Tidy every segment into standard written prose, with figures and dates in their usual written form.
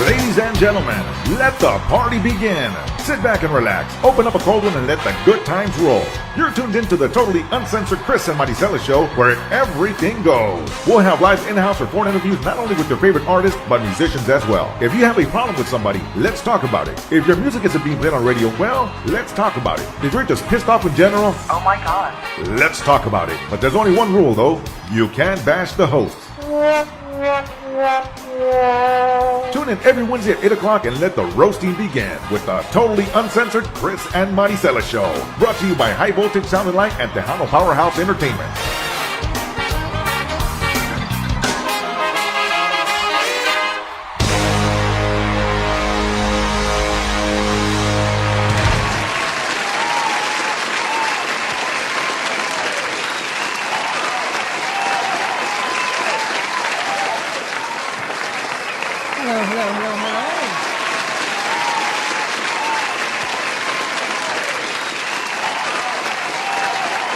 Ladies and gentlemen, let the party begin. Sit back and relax, open up a cold one, and let the good times roll. You're tuned into the totally uncensored Chris and Marisela show, where everything goes. We'll have live in-house or phone interviews not only with your favorite artists, but musicians as well. If you have a problem with somebody, let's talk about it. If your music isn't being played on radio, well, let's talk about it. If you're just pissed off in general, oh my god, let's talk about it. But there's only one rule though, you can't bash the host. Tune in every Wednesday at 8 o'clock and let the roasting begin with the totally uncensored Chris and Marisela show. Brought to you by High Voltage Sound and Light and Tejano Powerhouse Entertainment.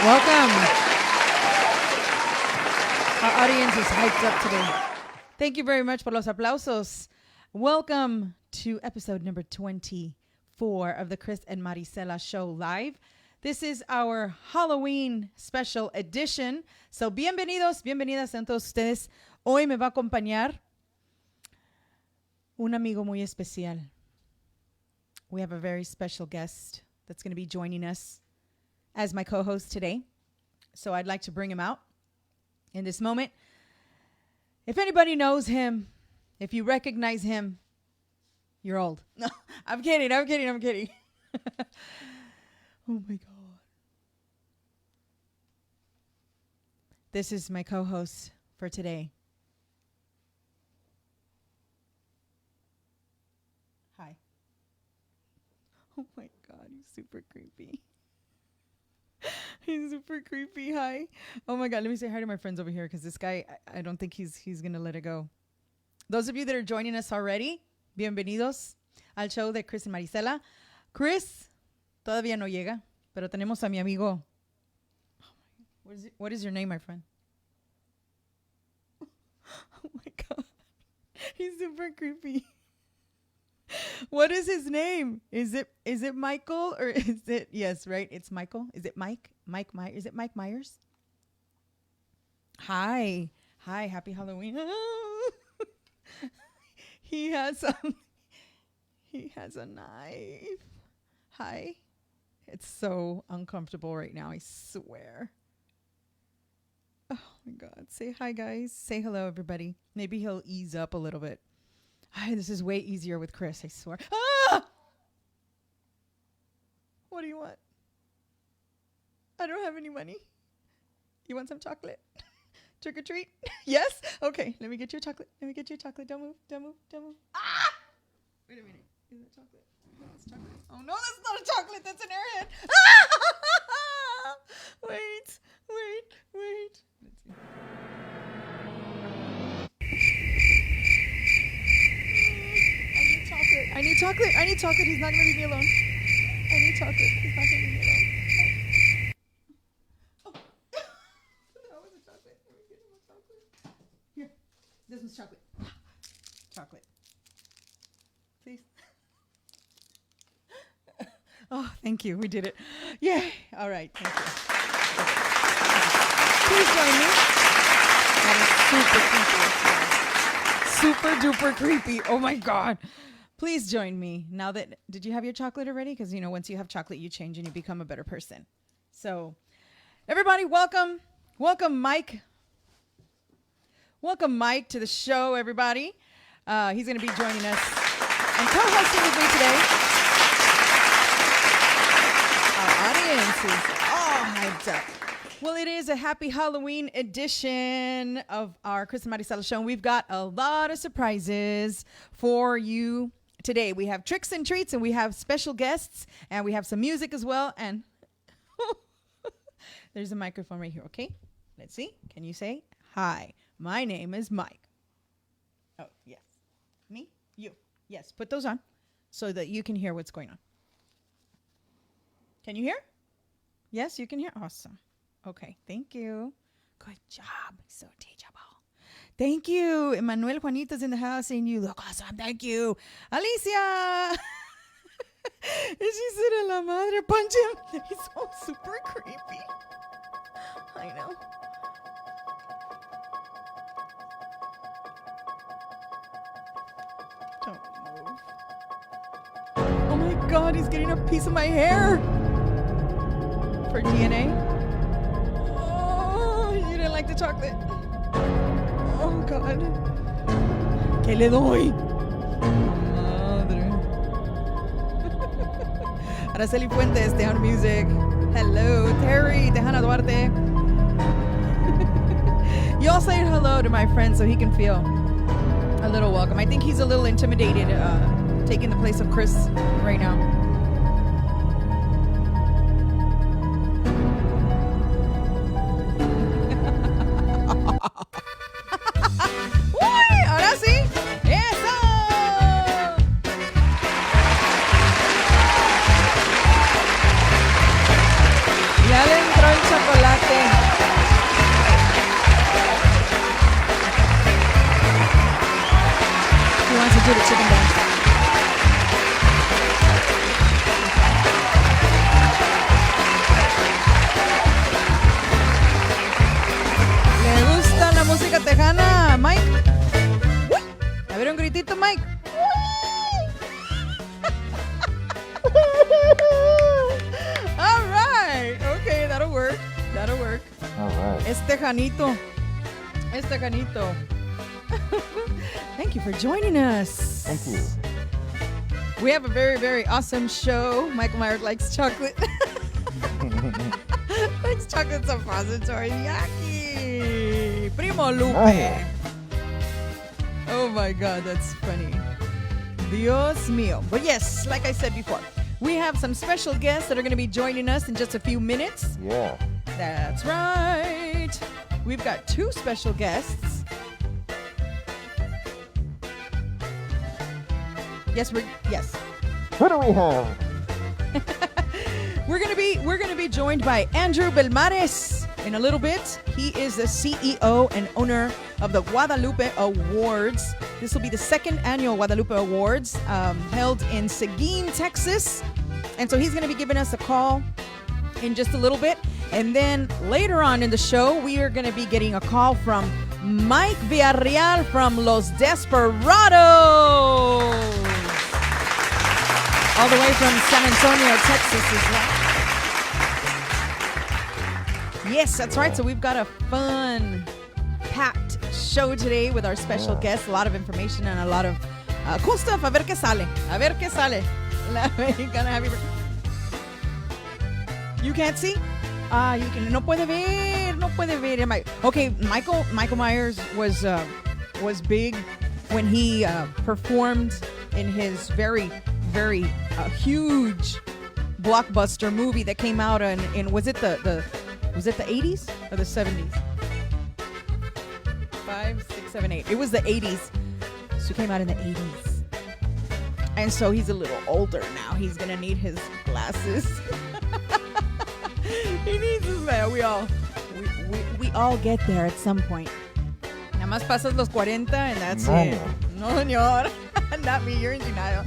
Welcome. Our audience is hyped up today. Thank you very much por los aplausos. Welcome to episode number 24 of the Chris and Marisela show live. This is our Halloween special edition. So bienvenidos, bienvenidas a todos ustedes. Hoy me va a acompañar un amigo muy especial. We have a very special guest that's going to be joining us as my co-host today. So I'd like to bring him out in this moment. If anybody knows him, if you recognize him, you're old. No, I'm kidding. Oh my God. This is my co-host for today. Hi. Oh my God, he's super creepy. He's super creepy. Hi. Oh my God. Let me say hi to my friends over here because this guy, I don't think he's going to let it go. Those of you that are joining us already, bienvenidos al show de Chris and Marisela. Chris todavía no llega, pero tenemos a mi amigo. What is your name, my friend? Oh my God. He's super creepy. What is his name? Is it Michael or is it, yes, right? It's Michael. Is it Mike? Is it Mike Myers? Hi. Happy Halloween. He has a knife. Hi. It's so uncomfortable right now, I swear. Oh my God. Say hi, guys. Say hello, everybody. Maybe he'll ease up a little bit. This is way easier with Chris, I swear. Ah! What do you want? I don't have any money. You want some chocolate? Trick or treat? Yes? Okay, let me get you a chocolate. Don't move. Ah! Wait a minute. Is that chocolate? No, it's chocolate. Oh, no, that's not a chocolate. That's an airhead. Ah! Wait. Let's see. I need chocolate. He's not going to leave me alone. me chocolate. He's not giving me it all. Oh. That was a chocolate. Let me get him a chocolate. Here. This one's chocolate. Chocolate. Please. Oh, thank you. We did it. Yay. All right. Thank you. Please join me. That is super creepy. Super duper creepy. Oh my God. Please join me. Now that, did you have your chocolate already? Because, you know, once you have chocolate, you change and you become a better person. So, everybody, welcome. Welcome, Mike. Welcome, Mike, to the show, everybody. He's going to be joining us and co-hosting with me today. Our audience is all hyped up. Well, it is a happy Halloween edition of our Chris and Marisela show. And we've got a lot of surprises for you today. We have tricks and treats, and we have special guests, and we have some music as well. And there's a microphone right here, okay? Let's see. Can you say, hi, my name is Mike. Oh, yes. Me? You. Yes, put those on so that you can hear what's going on. Can you hear? Yes, you can hear? Awesome. Okay, thank you. Good job. So teachable. Thank you. Emmanuel Juanita's in the house saying you look awesome. Thank you. Alicia. And she said, a la madre, punch him. He's so super creepy. I know. Don't move. Oh my God, he's getting a piece of my hair. For DNA. Oh, you didn't like the chocolate. Oh, God. ¿Qué le doy? Madre. Araceli Fuentes, Tejano Music. Hello, Terry, Tejana Duarte. You all say hello to my friend so he can feel a little welcome. I think he's a little intimidated taking the place of Chris right now. Estejanito. Thank you for joining us. Thank you. We have a very, very awesome show. Michael Myers likes chocolate. Likes chocolate suppository. Yucky. Primo Lupe. Oh. Oh my God, that's funny. Dios mío. But yes, like I said before, we have some special guests that are going to be joining us in just a few minutes. Yeah. That's right. We've got two special guests. Yes. Who do we have? We're gonna be joined by Andrew Belmares in a little bit. He is the CEO and owner of the Guadalupe Awards. This will be the second annual Guadalupe Awards held in Seguin, Texas. And so he's gonna be giving us a call in just a little bit. And then later on in the show, we are going to be getting a call from Mike Villarreal from Los Desperados. All the way from San Antonio, Texas as well. Yes, that's right. So we've got a fun, packed show today with our special guests. A lot of information and a lot of cool stuff. A ver qué sale. A ver qué sale. La Mexicana Happy Birthday. You can't see? You can. No puede ver. Okay, Michael Myers was big when he performed in his very, very huge blockbuster movie that came out in was it the 80s or the 70s? 5, 6, 7, 8. It was the 80s. So it came out in the 80s. And so he's a little older now. He's going to need his glasses. He needs his man. We all get there at some point. Nada más pasas los 40 and that's it. No, señor. Not me. You're in denial.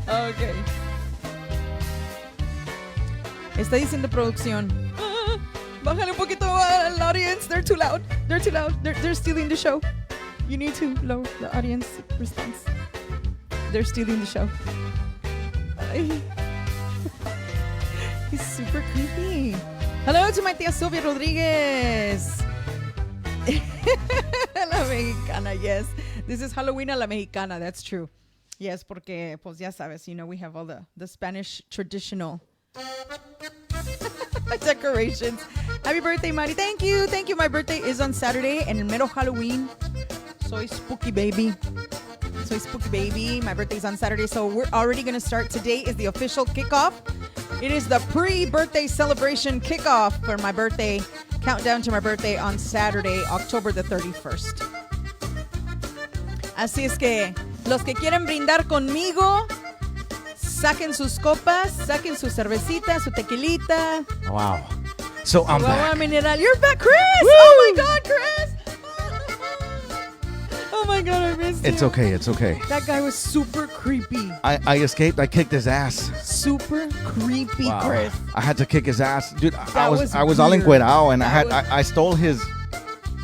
Okay. Está diciendo producción. Bájale un poquito al audience. They're too loud. They're stealing the show. You need to lower the audience response. They're stealing the show. He's super creepy. Hello to my tía Sylvia Rodriguez. La mexicana, yes. This is Halloween a la mexicana. That's true. Yes, porque, pues ya sabes, we have all the Spanish traditional decorations. Happy birthday, Mari. Thank you. My birthday is on Saturday and el mero Halloween. Soy spooky baby. My birthday's on Saturday, so we're already going to start. Today is the official kickoff. It is the pre-birthday celebration kickoff for my birthday. Countdown to my birthday on Saturday, October the 31st. Así es que los que quieren brindar conmigo, saquen sus copas, saquen su cervecita, su tequilita. Wow. So I'm back. Mineral. You're back, Chris! Woo! Oh my God, Chris! Oh my God, I missed you. It's okay. That guy was super creepy. I escaped. I kicked his ass. Super creepy, Wow. Chris. I had to kick his ass. Dude, I was was all weird. encuerado and I stole his.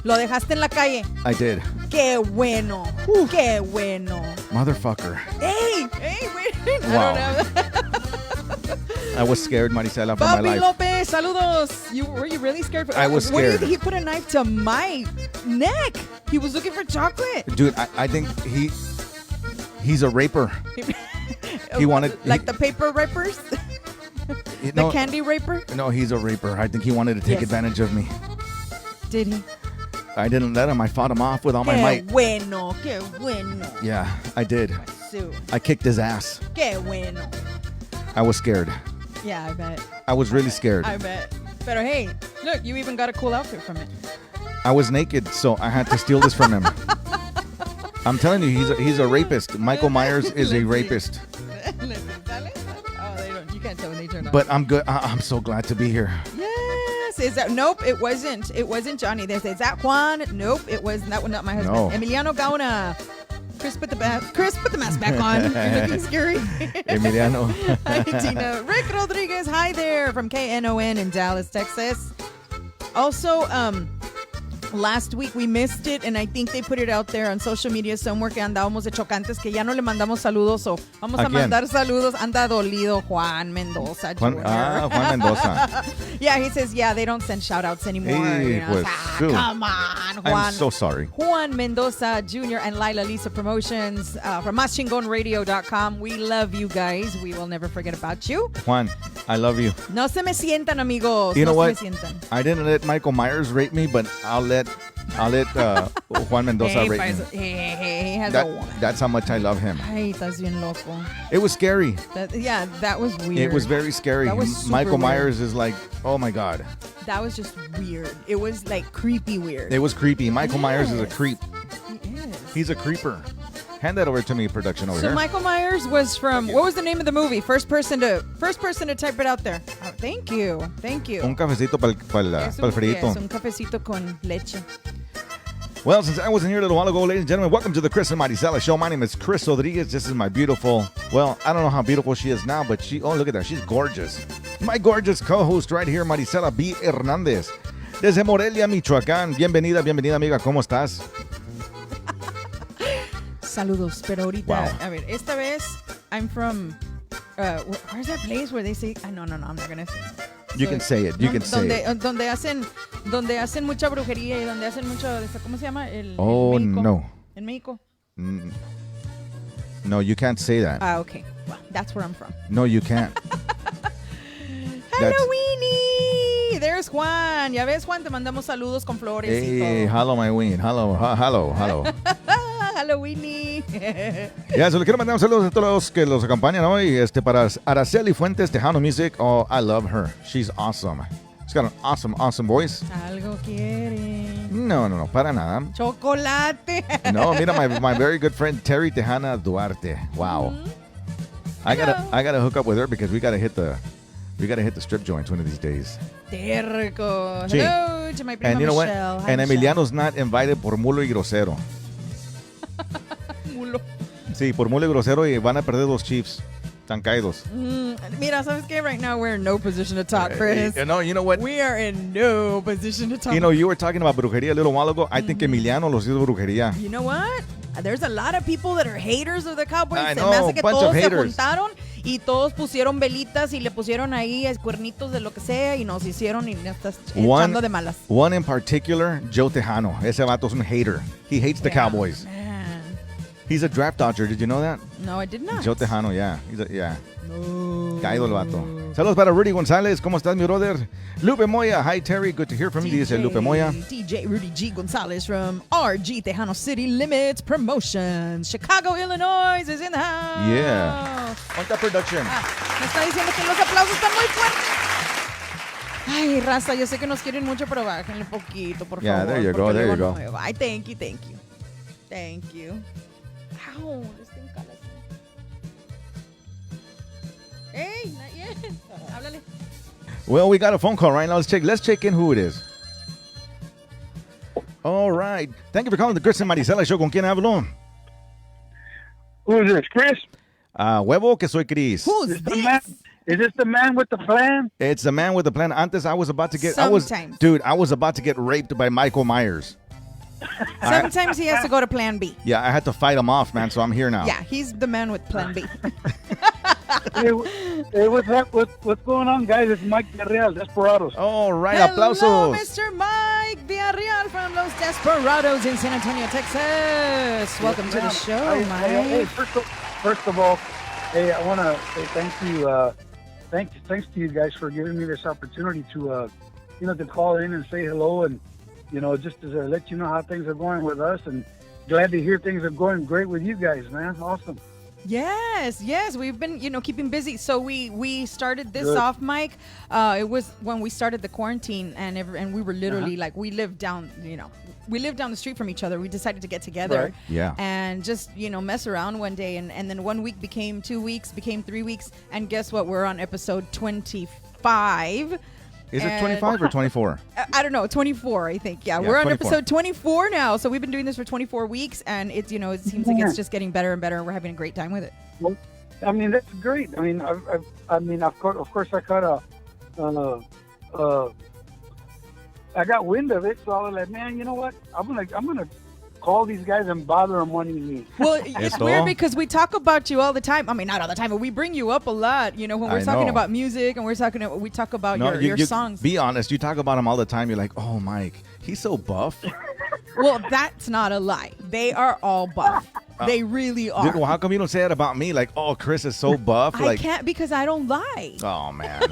Lo dejaste en la calle. I did. Qué bueno. Qué bueno. Motherfucker. Hey, wait. Wow. I don't know. I was scared, Marisela, for my Papi life. Lopez, saludos. Were you really scared? I was scared. He put a knife to my neck. He was looking for chocolate. Dude, I think he's a raper. He wanted the paper rapers? The candy raper? No, he's a raper. I think he wanted to take advantage of me. Did he? I didn't let him. I fought him off with all my might. Qué bueno. Yeah, I did. So, I kicked his ass. qué bueno. I was scared. Yeah, I bet. I was really scared. I bet. But hey, look, you even got a cool outfit from it. I was naked, so I had to steal this from him. I'm telling you, he's a rapist. Michael Myers is a rapist. Oh, they don't. You can't tell when they turn on. But I'm good. I'm so glad to be here. Yes. Is that? Nope. It wasn't. It wasn't Johnny. Is that Juan? Nope. It was that one. Not my husband. No. Emiliano Gauna. Chris, put the mask back on. You're looking scary. Emiliano. Hi, Tina. Rick Rodriguez. Hi there from KNON in Dallas, Texas. Also, last week we missed it, and I think they put it out there on social media somewhere que andábamos de chocantes, que ya no le mandamos saludos, o vamos a mandar saludos. Anda dolido Juan Mendoza Jr. Juan Mendoza. Yeah, he says, they don't send shout-outs anymore. Hey, pues, come on, Juan. I'm so sorry. Juan Mendoza Jr. and Lila Lisa Promotions from MásChingonRadio.com. We love you guys. We will never forget about you. Juan, I love you. No se me sientan, amigos. You know what? Se me sientan. I didn't let Michael Myers rape me, but I'll let Juan Mendoza rape me. He has That's how much I love him. Ay, estás bien loco. It was scary. That was weird. It was very scary. That was super Michael weird. Myers is like, oh my God. That was just weird. It was like creepy weird. It was creepy. Michael Myers is a Yes. creep. He is. He's a creeper. Hand that over to me, production over So here. Michael Myers was from, what was the name of the movie? First person to type it out there. Oh, thank you. Un cafecito para el frito. Yes, un cafecito con leche. Well, since I wasn't here a little while ago, ladies and gentlemen, welcome to the Chris and Marisela Show. My name is Chris Rodriguez. This is my beautiful, well, I don't know how beautiful she is now, but look at that. She's gorgeous. My gorgeous co-host right here, Marisela B. Hernández. Desde Morelia, Michoacán. Bienvenida, amiga. ¿Cómo estás? Saludos, pero ahorita, Wow. a ver, esta vez, I'm from, where's that place where they say, no, I'm not going to say. You can say it. You can say it. Donde hacen mucha brujería y donde hacen mucho, ¿cómo se llama? Oh, en México. no. En México. No, you can't say that. Okay. Well, that's where I'm from. No, you can't. Halloweeny! There's Juan. Ya ves, Juan, te mandamos saludos con flores y Hey, todo. hello, my wing. Hello. Halloweeny. Ya, se le quiero mandar un saludo a todos los que los acompañan hoy. Para Araceli Fuentes, Tejano Music. Oh, I love her. She's awesome. She's got an awesome voice. Algo quiere. No, para nada. Chocolate. No, mira, my very good friend Terry Tejana Duarte. Wow. I gotta hook up with her because we gotta hit the strip joints one of these days. Terco. Sí. Hello to my prima And you know what? Michelle. Hi, And Michelle. Emiliano's not invited por mulo y grosero. Mulo. Sí, por mulo y grosero y van a perder los Chiefs. Están caídos. Mira, ¿sabes qué? Right now we're in no position to talk, Chris. You know what? We are in no position to talk. You know, you were talking about brujería a little while ago. I think Emiliano los hizo brujería. You know what? There's a lot of people that are haters of the Cowboys. I Se know, me hace que bunch todos of se haters. juntaron y todos pusieron velitas y le pusieron ahí cuernitos de lo que sea y nos hicieron y nos estás echando de malas. One in particular, Joe Tejano. Ese vato es un hater. He hates the Cowboys. Man. He's a draft dodger. Did you know that? No, I did not. Joe Tejano, yeah. Yeah. No. Caído el vato. Saludos para Rudy González. ¿Cómo estás, mi brother? Lupe Moya. Hi, Terry. Good to hear from you. Dice Lupe Moya. DJ Rudy G. Gonzalez from RG Tejano City Limits Promotions. Chicago, Illinois is in the house. Yeah. ¿Cuánta production? Me está diciendo que los aplausos están muy fuertes. Ay, raza, yo sé que nos quieren mucho, pero bájenle poquito, por Yeah, favor. there you go, porque there you luego go. no- Ay, thank you. Thank you. Ow, this thing cala así. Hey, not yet. Háblale. Well, we got a phone call right now. Let's check in who it is. All right. Thank you for calling the Chris and Marisela Show. ¿Con quién hablo? Who is this, Chris? Huevo, que soy Chris. Who's The man, this? is this the man with the plan? It's the man with the plan. Antes, I was about to get... Sometimes. I was about to get raped by Michael Myers. Sometimes he has to go to Plan B. Yeah, I had to fight him off, man, so I'm here now. Yeah, he's the man with Plan B. Hey, what's going on, guys? It's Mike Real, Desperados. All right, Hello, aplausos. Mr. Mike Villarreal from Los Desperados in San Antonio, Texas. Welcome to the show, Mike. Hey, first of all, hey, I want to say thank you. Thanks to you guys for giving me this opportunity to, to call in and say hello and, just to let you know how things are going with us. And glad to hear things are going great with you guys, man. Awesome. Yes, we've been, keeping busy. So we started this Good. off, Mike. It was when we started the quarantine, and we were literally like, we lived down the street from each other. We decided to get together, Right. Yeah. and just mess around one day, and then 1 week became 2 weeks, became 3 weeks, and guess what? We're on episode 25. Is it And- 25 or 24? I don't know, 24, I think. Yeah, Yeah, we're on 24. episode 24 now. So we've been doing this for 24 weeks, and it's, it seems like it's just getting better and better, and we're having a great time with it. Well, I mean, that's great. I mean, of course, I caught I got wind of it, so I was like, man, you know what? I'm gonna call these guys and bother them one evening. Well, it's Esto. weird because we talk about you all the time. I mean, not all the time, but we bring you up a lot. When we're I talking know. about music and we talk about your songs. Be honest. You talk about him all the time. You're like, oh, Mike, he's so buff. Well, that's not a lie. They are all buff. They really are. Dude, well, how come you don't say that about me? Like, oh, Chris is so buff. I Like, can't because I don't lie. oh, man.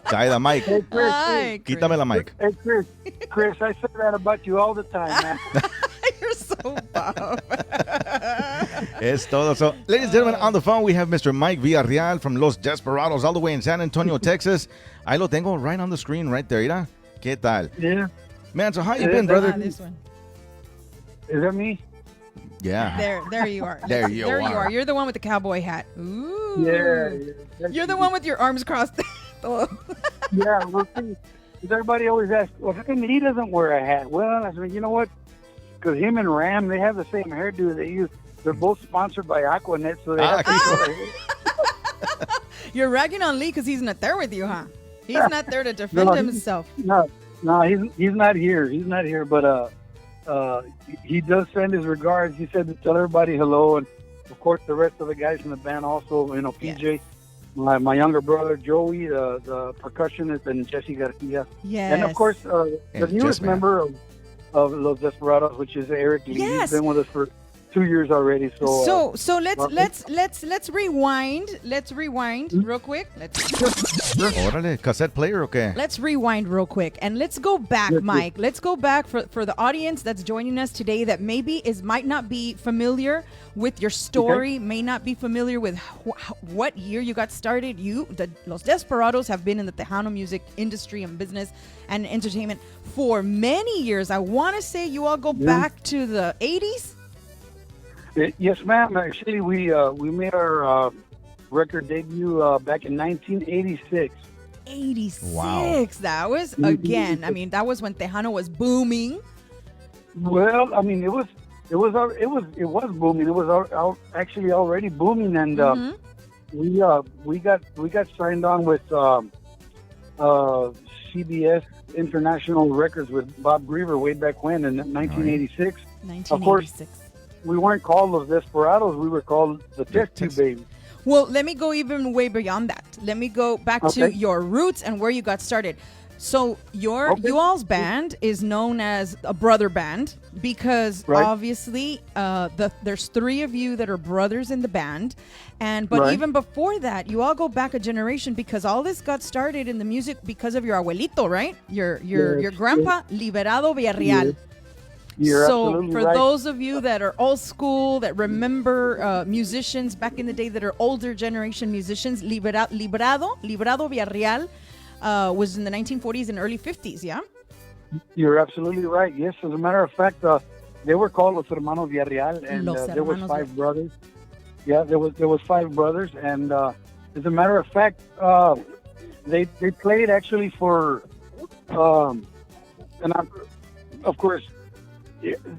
Caída, Mike. Hey, Chris, Hi, Chris. Quítame la mic. hey, Chris, I say that about you all the time, man. You're so buff. Es todo. So, ladies and gentlemen, on the phone, we have Mr. Mike Villarreal from Los Desperados, all the way in San Antonio, Texas. Ahí lo tengo right on the screen right there. Mira. ¿Qué tal? Yeah. Man, so how you been, brother? This one. Is that me? Yeah. There you are. There you are. You're the one with the cowboy hat. Ooh. Yeah. You're the one with your arms crossed. Oh. Yeah, well, see, 'cause everybody always asks, well, how come he doesn't wear a hat? Well, I said, you know what? Because him and Ram, they have the same hairdo they use. They're both sponsored by Aquanet, so they have to You're ragging on Lee because he's not there with you, huh? He's not there to defend No, himself. No, he's not here. He's not here, but he does send his regards. He said to tell everybody hello, and of course the rest of the guys in the band also. PJ, my younger brother Joey, the percussionist, and Jesse Garcia, Yes. and of course the And newest Jess, man. member of Los Desperados, which is Eric Lee. Yes. He's been with us for 2 years already. So Let's rewind. Let's rewind real quick. Órale, cassette player o qué? Let's rewind real quick and let's go back, Mike. Let's go back for the audience that's joining us today that maybe might not be familiar with your story, may not be familiar with what year you got started. Los Desperados have been in the Tejano music industry and business and entertainment for many years. I want to say you all go back to the 80s. Yes, ma'am. Actually, we made our record debut back in 1986. 86. Wow. That was, again, I mean, that was when Tejano was booming. Well, I mean, it was booming. It was actually already booming, and we got signed on with CBS International Records with Bob Griever way back when in 1986. 1986. Of course, we weren't called Los Desperados. We were called the Test Tube Babies. Well, let me go even way beyond that. Let me go back to your roots and where you got started. So you all's band is known as a brother band because obviously there's three of you that are brothers in the band, but even before that, you all go back a generation because all this got started in the music because of your abuelito, right? Your grandpa, Liberado Villarreal. So for those of you that are old school, that remember musicians back in the day that are older generation musicians, Liberado Villarreal was in the 1940s and early 50s, yeah? You're absolutely right. Yes, as a matter of fact, they were called Los Hermanos Villarreal, and there was 5 brothers. Yeah, there was 5 brothers, and as a matter of fact, they played actually for, of course,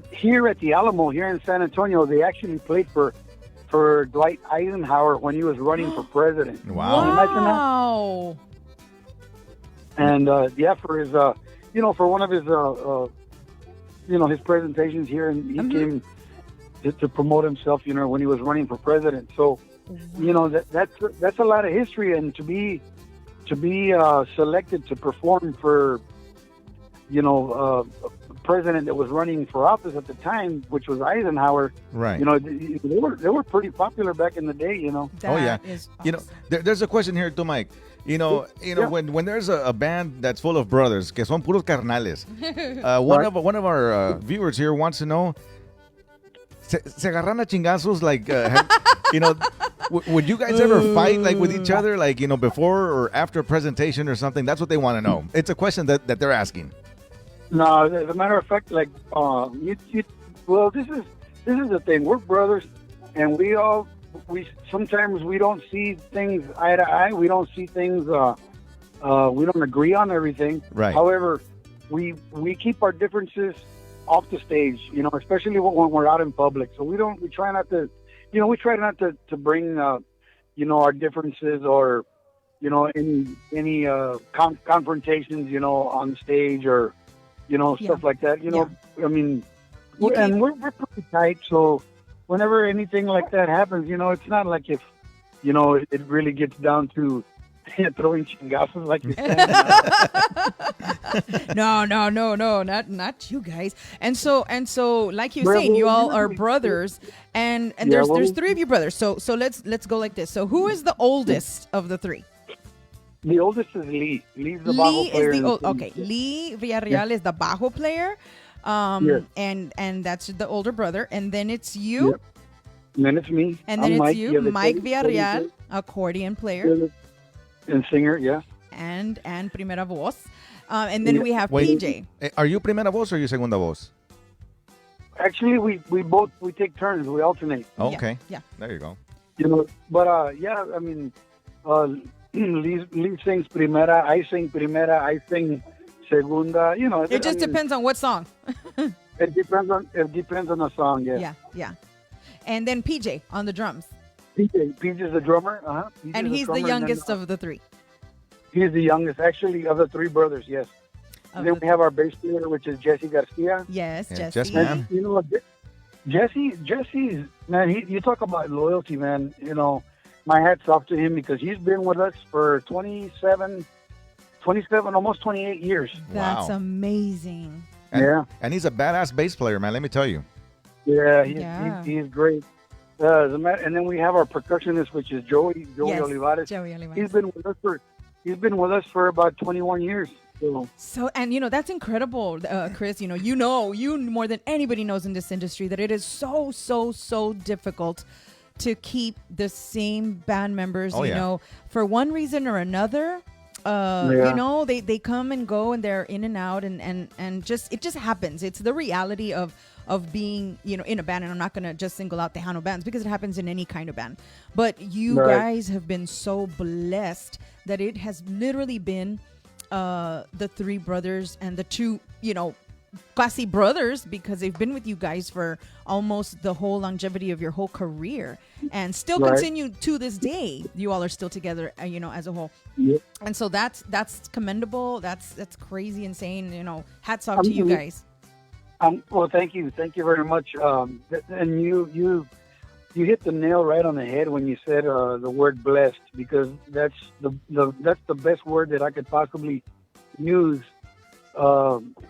here at the Alamo, here in San Antonio, they actually played for Dwight Eisenhower when he was running for president. Wow. Can you imagine that? And for his, for one of his, his presentations here, and he came to promote himself, when he was running for president. So, that's a lot of history, and to be selected to perform for, a president that was running for office at the time, which was Eisenhower. Right. They were pretty popular back in the day. That is awesome. There's a question here to Mike. When there's a band that's full of brothers, que son puros carnales, one of our viewers here wants to know, se agarran a chingazos, like, would you guys ever fight, like, with each other, like, before or after a presentation or something? That's what they want to know. It's a question that they're asking. No, as a matter of fact, like, this is the thing. We're brothers, and we sometimes we don't see things eye to eye. We don't see things. We don't agree on everything. Right. However, we keep our differences off the stage. Especially when we're out in public. So we try not to. We try not to bring our differences or any confrontations on stage or stuff like that. I mean, and we're pretty tight. So whenever anything like that happens, it's not like if, it really gets down to throwing chingazos like you said. No, not you guys. And so, like you saying, you all are brothers, and there's 3 of you brothers. So let's go like this. So who is the oldest of the 3? The oldest is Lee. Lee's the bajo player. Lee Villarreal is the bajo player. And that's the older brother. And then it's you. Yep. And then it's me. And then it's you, Mike Villarreal, accordion player. And singer, yeah. And primera voz. And then we have PJ. Are you primera voz or you segunda voz? Actually, we take turns. We alternate. Oh, okay. Yeah. There you go. But I mean, Lee sings primera, I sing primera, I sing segunda. It just depends on what song. It depends on the song. Yeah. Yeah. And then PJ on the drums. PJ's the drummer. And he's the youngest of the 3. He's the youngest, actually, of the 3 brothers. Yes. And then we have our bass player, which is Jesse Garcia. Yes, Jesse. Jess, man. Jesse's, man, you talk about loyalty, man. My hat's off to him because he's been with us for 27, almost 28 years. That's amazing. And he's a badass bass player, man, let me tell you. Yeah, Yeah. he's great. And then we have our percussionist, which is Joey Yes, Olivares. Joey Olivares. He's been with us for about 21 years. So, and that's incredible, Chris. You more than anybody knows in this industry that it is so, so, so difficult to keep the same band members, Oh, yeah. for one reason or another. Yeah. They come and go and they're in and out and just, it just happens. It's the reality of being, in a band. And I'm not going to just single out Tejano bands because it happens in any kind of band. But you Right. guys have been so blessed that it has literally been the three brothers and the two, classy brothers, because they've been with you guys for almost the whole longevity of your whole career and still Right. continue to this day. You all are still together, as a whole. Yep. And so that's commendable. That's crazy, insane. Hats off to you guys. Well, thank you very much. And you hit the nail right on the head when you said the word blessed, because that's the best word that I could possibly use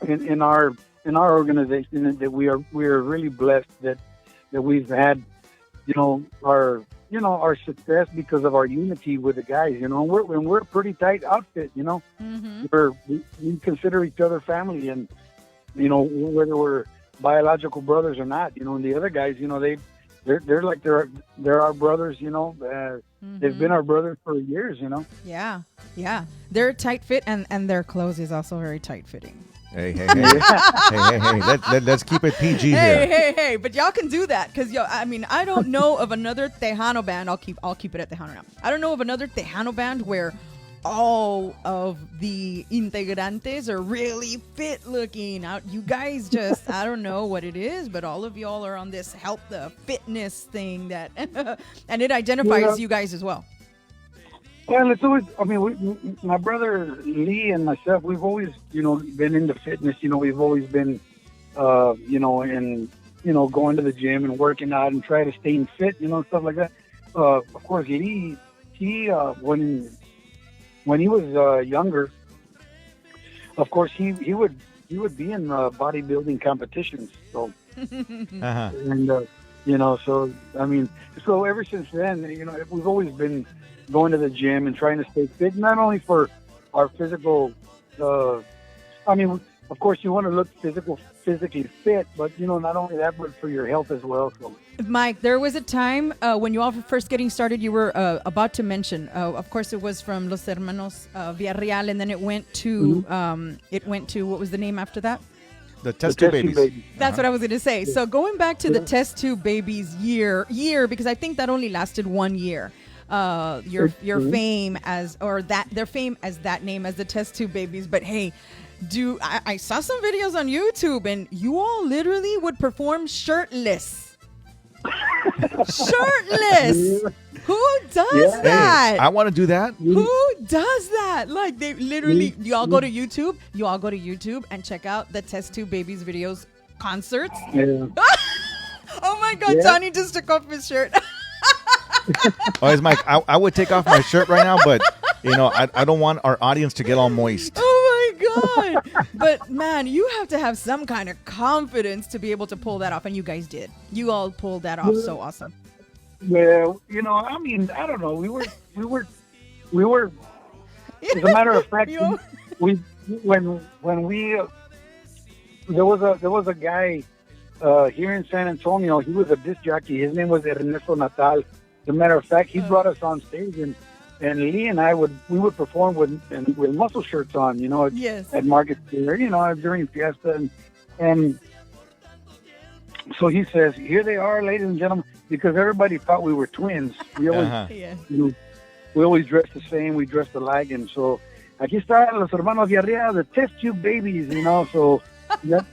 in our organization. That we are really blessed that we've had our success because of our unity with the guys. We're a pretty tight outfit. Mm-hmm. We consider each other family, and whether we're biological brothers or not. And the other guys, they're like they're our brothers. They've been our brothers for years. Yeah. They're tight fit, and their clothes is also very tight fitting. Hey. Let's keep it PG here. Hey! But y'all can do that because I don't know of another Tejano band. I'll keep it at Tejano now. I don't know of another Tejano band where all of the integrantes are really fit looking. You guys just, I don't know what it is, but all of y'all are on this the fitness thing that, and it identifies you guys as well. Well, it's always, my brother Lee and myself, we've always, been into fitness. We've always been, going to the gym and working out and trying to stay fit, stuff like that. Of course, Lee, when he was younger, of course, he would be in bodybuilding competitions. So, Uh-huh. and, so ever since then, we've always been going to the gym and trying to stay fit, not only for our physical, of course you want to look physically fit, but not only that, but for your health as well. So, Mike, there was a time when you all were first getting started, you were about to mention, of course it was from Los Hermanos Villarreal, and then it went to, what was the name after that? The Test Tube Babies. That's what I was going to say. So going back to the Test Tube Babies year, because I think that only lasted 1 year. Your fame their fame as that name, as the Test Tube Babies. But hey, I saw some videos on YouTube, and you all literally would perform shirtless. Shirtless. Who does that? Hey, I want to do that. Who does that? Like, they literally, you all go to YouTube and check out the Test Tube Babies videos concerts. yeah. Oh my God, Yeah. Tony just took off his shirt. Oh, it's Mike. I would take off my shirt right now, but I don't want our audience to get all moist. Oh my God. But man, you have to have some kind of confidence to be able to pull that off. And you guys did. You all pulled that off. So awesome. Well, I don't know. We were. As a matter of fact, there was a guy here in San Antonio. He was a disc jockey. His name was Ernesto Natal. As a matter of fact, he brought us on stage, and Lee and I would perform with muscle shirts on, Yes. at Market Square, during Fiesta, and so he says, "Here they are, ladies and gentlemen," because everybody thought we were twins. We always, Yeah. we always dressed the same. We dressed alike, and so aquí están los hermanos Villarreal, the Test Tube Babies, So, yep.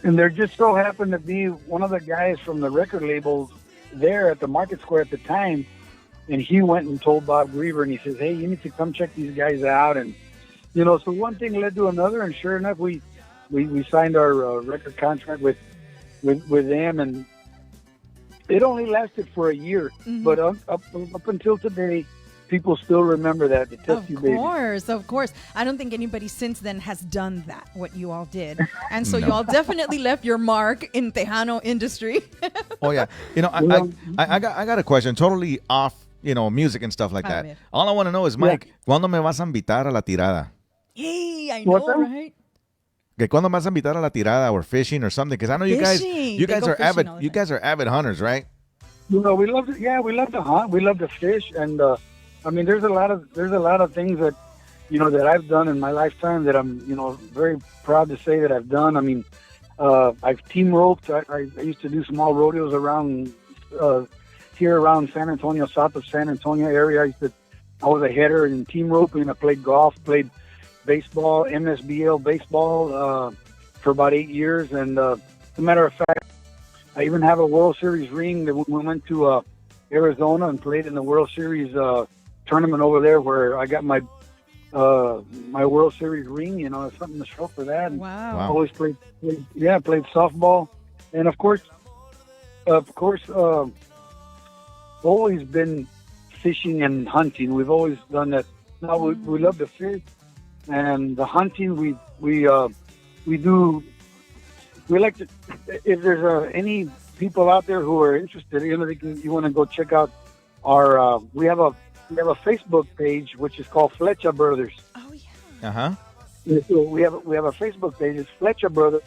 And there just so happened to be one of the guys from the record label there at the Market Square at the time, and he went and told Bob Griever, and he says, "Hey, you need to come check these guys out." And so one thing led to another, and sure enough, we signed our record contract with them, and it only lasted for a year. Mhm. But up until today, people still remember that. The Test You Baby. Of course. I don't think anybody since then has done that, what you all did. And so you all definitely left your mark in Tejano industry. Oh yeah, you know, I got a question, totally off, you know, music and stuff like that. ver. All I want to know is, Mike, ¿cuándo me vas a invitar a la tirada? Hey, I What's know, that? right? Que cuando me vas a invitar a la tirada or fishing or something? Because I know you Fishing. guys They go are fishing avid, all the you time. guys are avid hunters, right? You know, we love to hunt. We love to fish, and I mean, there's a lot of things that, you know, that I've done in my lifetime that I'm, you know, very proud to say that I've done. I mean, I've team roped. I used to do small rodeos around here around San Antonio, south of San Antonio area. I was a header in team roping. I played golf, played baseball, MSBL baseball for about 8 years. And as a matter of fact, I even have a World Series ring that we went to Arizona and played in the World Series tournament over there, where I got my my World Series ring. You know, it's something to show for that. And Wow. always played softball, and of course, always been fishing and hunting. We've always done that. Now we love to fish, and the hunting we do. We like to. If there's any people out there who are interested, you know, you want to go check out our. We have a Facebook page which is called Flecha Brothers. Oh, yeah. Uh-huh. So we have a Facebook page. It's Flecha Brothers,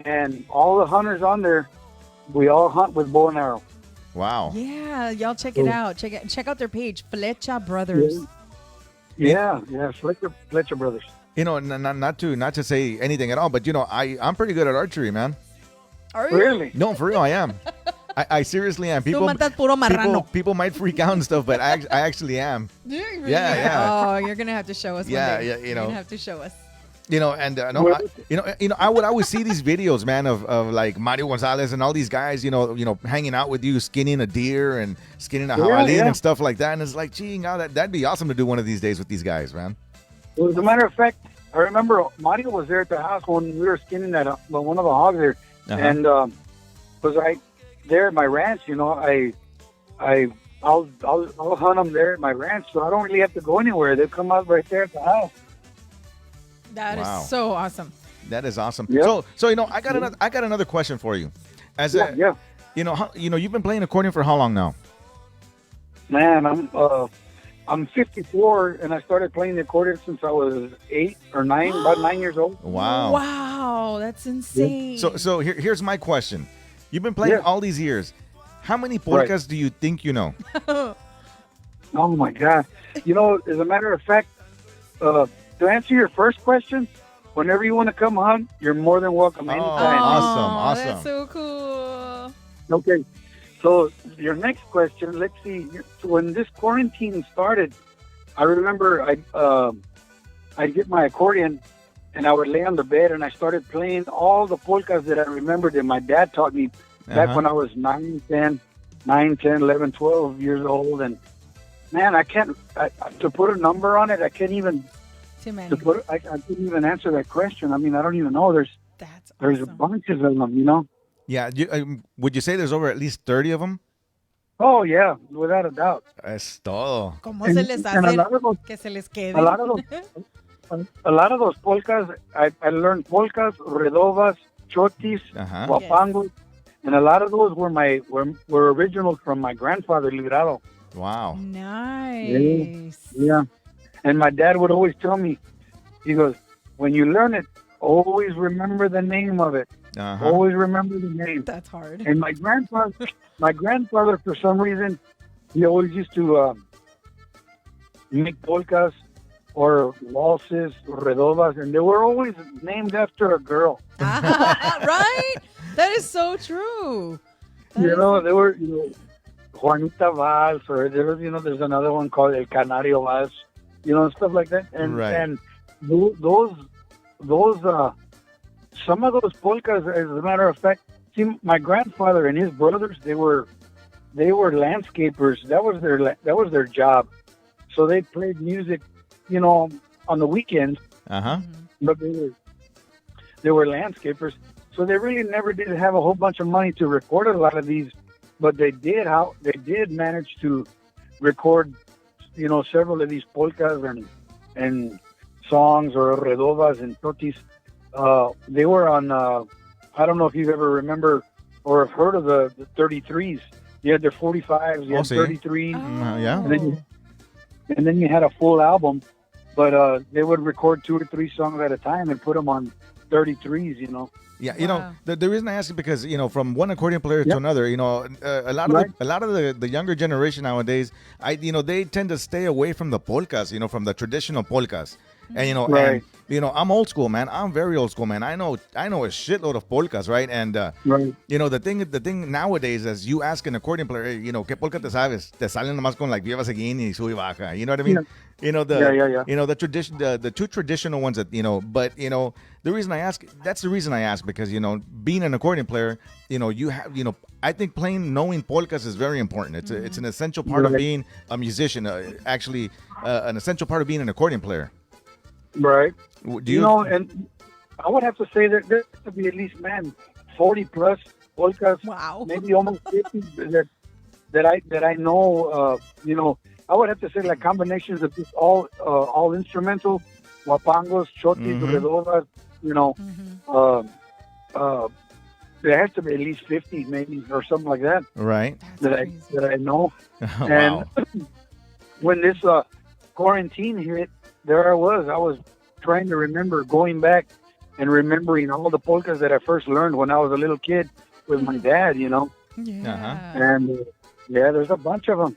and all the hunters on there, we all hunt with bow and arrow. Wow. Yeah, y'all check it out. Check out their page, Flecha Brothers. Yeah, Flecha Brothers. You know, not to say anything at all, but you know, I'm pretty good at archery, man. Are you? Really? No, for real, I am. I seriously am. Tú matas puro marrano. People might freak out and stuff, but I actually am. Do you really? Yeah. Oh, you're gonna have to show us. Yeah, one day. yeah, you You're know. gonna have to show us. You know, and I would always see these videos, man, of like Mario Gonzalez and all these guys, you know, hanging out with you, skinning a deer and skinning a jabalí and stuff like that. And it's like, gee, now that'd be awesome to do one of these days with these guys, man. Well, as a matter of fact, I remember Mario was there at the house when we were skinning that one of the hogs there, and was I there at my ranch? You know, I'll hunt them there at my ranch, so I don't really have to go anywhere. They come out right there at the house. That is so awesome. That is awesome. Yep. So you know, I got another question for you. You know, you've been playing accordion for how long now? Man, I'm 54, and I started playing the accordion since I was 8 or 9, about 9 years old. Wow. Wow, that's insane. So here's my question. You've been playing all these years. How many polkas do you think you know? Oh my God! You know, as a matter of fact, to answer your first question, whenever you want to come hunt, you're more than welcome anytime. Awesome. That's so cool. Okay, so your next question, let's see. So when this quarantine started, I remember I'd get my accordion and I would lay on the bed and I started playing all the polkas that I remembered that my dad taught me back when I was 9, 10, 11, 12 years old. And man, to put a number on it, I can't even. I couldn't even answer that question. I mean, I don't even know. There's bunches of them, you know. Yeah. Would you say there's over at least 30 of them? Oh yeah, without a doubt. Es todo. ¿Cómo se les hace que se les quede? A lot of those polkas, I learned polkas, redovas, chotis, guapangos, and a lot of those were originals from my grandfather, Librado. Wow. Nice. Yeah. And my dad would always tell me, he goes, when you learn it, always remember the name of it. Always remember the name. That's hard. And my grandfather, for some reason, he always used to make polkas or waltzes, redovas, and they were always named after a girl. Right? That is so true. They were, Juanita Vals, or there was, there's another one called El Canario Vals. Stuff like that. And and those some of those polkas, as a matter of fact, see, my grandfather and his brothers, they were landscapers. That was their job. So they played music, on the weekends. But they were landscapers. So they really never did have a whole bunch of money to record a lot of these, but they did manage to record several of these polkas and songs or redovas and totis. They were on. I don't know if you ever remember or have heard of the 33s. You had their 45s, you had 33s, Yeah. and then you had a full album. But they would record 2 or 3 songs at a time and put them on 33s. Yeah, Wow. the reason I ask is because from one accordion player to another, a lot of the younger generation nowadays, they tend to stay away from the polkas, from the traditional polkas, and Right. and I'm old school, man. I'm very old school, man. I know a shitload of polkas, right? And Right. the thing nowadays is you ask an accordion player, hey, ¿qué polka te sabes? Te salen nomás con like viva seguini y sube y baja. You know what I mean? Yeah. The tradition, the two traditional ones that but the reason I ask, that's the reason I ask, because being an accordion player, you have I think knowing polkas is very important. It's an essential part of Right. being a musician. Actually, an essential part of being an accordion player. Right. Do you? And I would have to say that there has to be at least 40 plus polkas, Wow. maybe almost 50 that I know. I would have to say like combinations of just all instrumental, wapangos, chotis, redovas. There has to be at least 50 maybe or something like that Right. that I know. Wow. And when this quarantine hit, there I was trying to remember going back and remembering all the polkas that I first learned when I was a little kid with my dad, Yeah. and there's a bunch of them.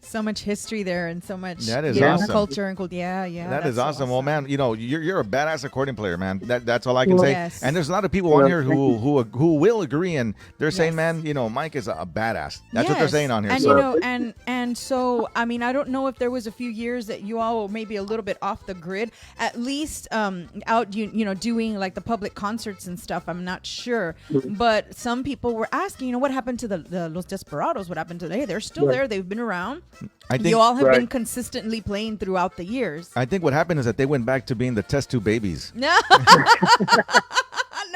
So much history there and so much That is awesome. culture and yeah. That is that's so awesome. Well, man, you're a badass accordion player, man. That's all I can Well, say. yes. And there's a lot of people on here who will agree, and they're saying, man, Mike is a badass. That's what they're saying on here. And So and so I mean, I don't know if there was a few years that you all were maybe a little bit off the grid, at least out doing like the public concerts and stuff. I'm not sure, but some people were asking, what happened to the Los Desperados? What happened to them? Hey, they're still there. They've been around. I think You all have Right. been consistently playing throughout the years. I think what happened is that they went back to being the test tube babies. No.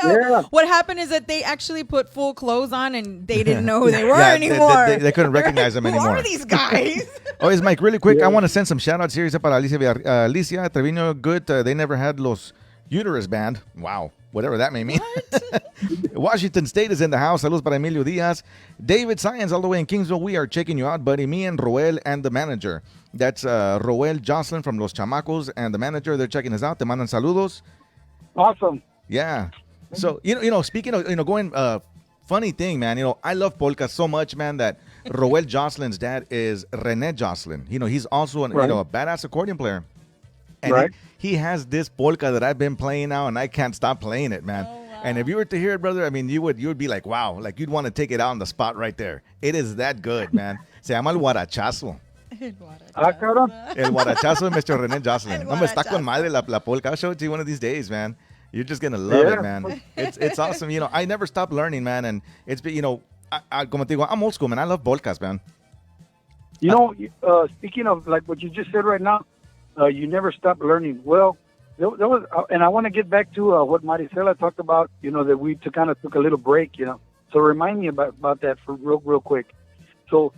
No. Yeah. What happened is that they actually put full clothes on and they didn't know who they were Yeah, anymore. they couldn't recognize them Who anymore. are these guys? Oh, it's Mike. Really quick, I want to send some shout outs here. Para Alicia Trevino, good. They never had Los Uterus Band. Wow. Whatever that may mean. Washington State is in the house. Saludos para Emilio Diaz. David Science, all the way in Kingsville. We are checking you out, buddy. Me and Roel and the manager. That's Roel Jocelyn from Los Chamacos and the manager. They're checking us out. Te mandan saludos. Awesome. Yeah. So, speaking of, going, funny thing, man, I love polka so much, man, that Roel Jocelyn's dad is Rene Jocelyn. He's also a badass accordion player. And Right. he has this polka that I've been playing now, and I can't stop playing it, man. Oh, wow. And if you were to hear it, brother, I mean, you would be like, wow, like you'd want to take it out on the spot right there. It is that good, man. Se llama el guarachazo. Cabrón. El guarachazo de Mr. René Jocelyn. El No me está guarachazo. con madre la polka. I'll show it to you one of these days, man. You're just gonna love it, man. It's awesome. I never stop learning, man, and it's been, como te digo, I'm old school, man. I love polkas, man. Speaking of like what you just said right now, you never stop learning. Well, there was, and I want to get back to what Marisela talked about. That we kind of took a little break. So remind me about that for real quick. So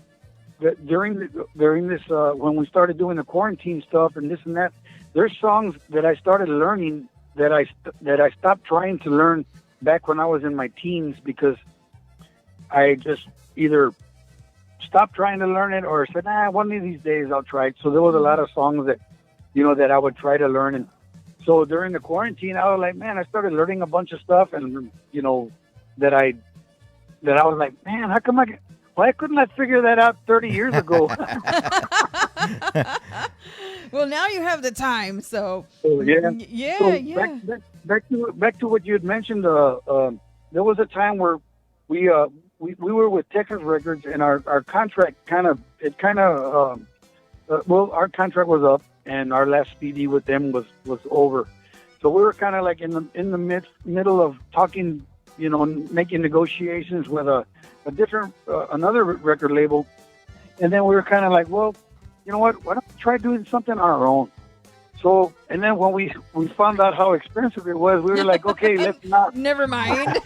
during this when we started doing the quarantine stuff and this and that, there's songs that I started learning that I stopped trying to learn back when I was in my teens because I just either stopped trying to learn it or said, one of these days I'll try it. So there was a lot of songs that, that I would try to learn. And so during the quarantine, I was like, man, I started learning a bunch of stuff and, that I was like, man, why couldn't I figure that out 30 years ago? Well, now you have the time, so yeah. yeah, So yeah. Back to what you had mentioned. There was a time where we were with Texas Records, and our contract our contract was up, and our last CD with them was over. So we were kind of like in the middle of talking, making negotiations with a different another record label, and then we were kind of like, well, you know what? Why don't we try doing something on our own? So, and then when we found out how expensive it was, we were like, okay, let's not. Never mind.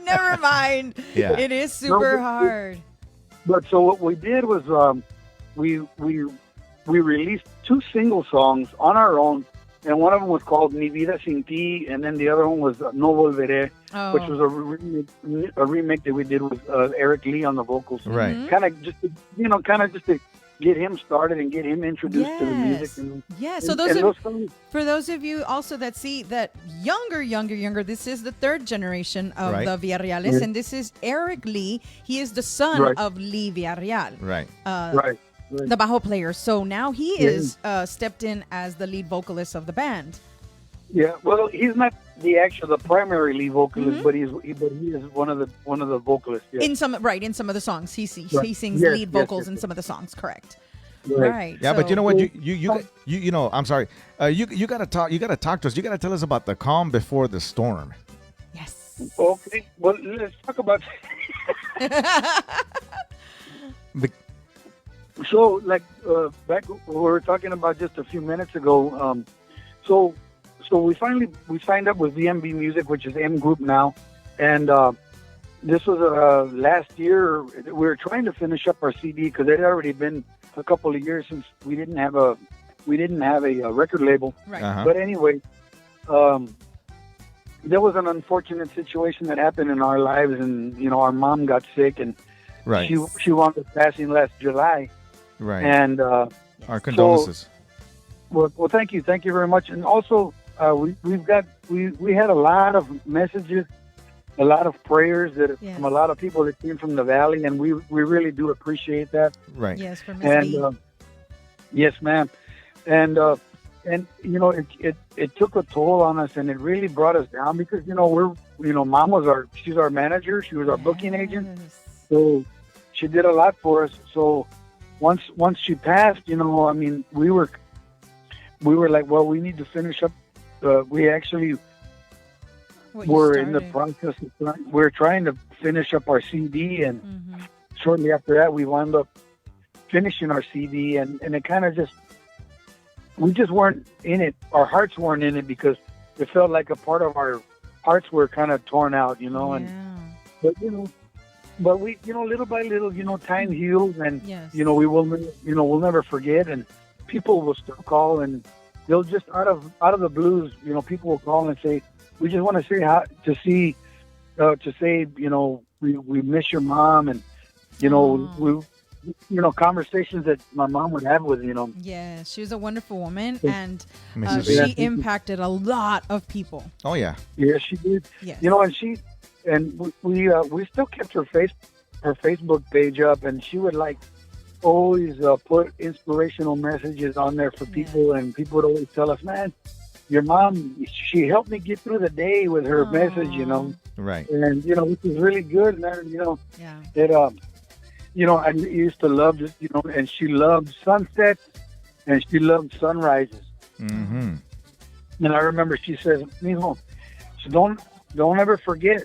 Never mind. Yeah. It is super hard. But so what we did was we we released 2 single songs on our own, and one of them was called Mi Vida Sin Ti, and then the other one was No Volveré, which was a remake that we did with Eric Lee on the vocals. Right. Kind of just to get him started and get him introduced to the music. And, So songs, for those of you also that see that younger, this is the third generation of the Villarreales, and this is Eric Lee. He is the son of Lee Villarreal. Right. Right. The bajo player. So now he is stepped in as the lead vocalist of the band. Yeah, well, he's not the primary lead vocalist, but he is one of the vocalists. Yeah. In some of the songs, he sings lead vocals in some of the songs. Correct. Right. Yeah, but you know what? You know, I'm sorry. You gotta talk. You gotta talk to us. You gotta tell us about the calm before the storm. Yes. Okay. Well, let's talk about. So, like back what we were talking about just a few minutes ago. So we signed up with VMB Music, which is M Group now, and this was last year. We were trying to finish up our CD because it had already been a couple of years since we didn't have a record label. Right. Uh-huh. But anyway, there was an unfortunate situation that happened in our lives, and our mom got sick, and she wound up passing last July. Right. And our condolences. Well, thank you very much. And also, we had a lot of messages, a lot of prayers from a lot of people that came from the valley, and we really do appreciate that. Right. Yes, for Miss B. Yes, ma'am. And it took a toll on us, and it really brought us down because Mom she's our manager, she was our booking agent, so she did a lot for us. So once she passed, we were like, well, we need to finish up. We actually were in the process of we're trying to finish up our CD, and shortly after that, we wound up finishing our CD, and it kind of we just weren't in it. Our hearts weren't in it because it felt like a part of our hearts were kind of torn out, But we, little by little, time heals, and we'll never forget. And people will still call, and they'll just out of the blues, people will call and say, "We just want to say we miss your mom," and conversations that my mom would have with Yeah, she was a wonderful woman, and Mrs. she impacted a lot of people. Oh yeah. Yeah, she did. Yes. And we still kept her Facebook page up, and she would always put inspirational messages on there for people, and people would always tell us, "Man, your mom, she helped me get through the day with her message," Right. And which is really good, man. I used to love this, and she loved sunsets and she loved sunrises. Mm-hmm. And I remember she says, "Mijo, so don't ever forget,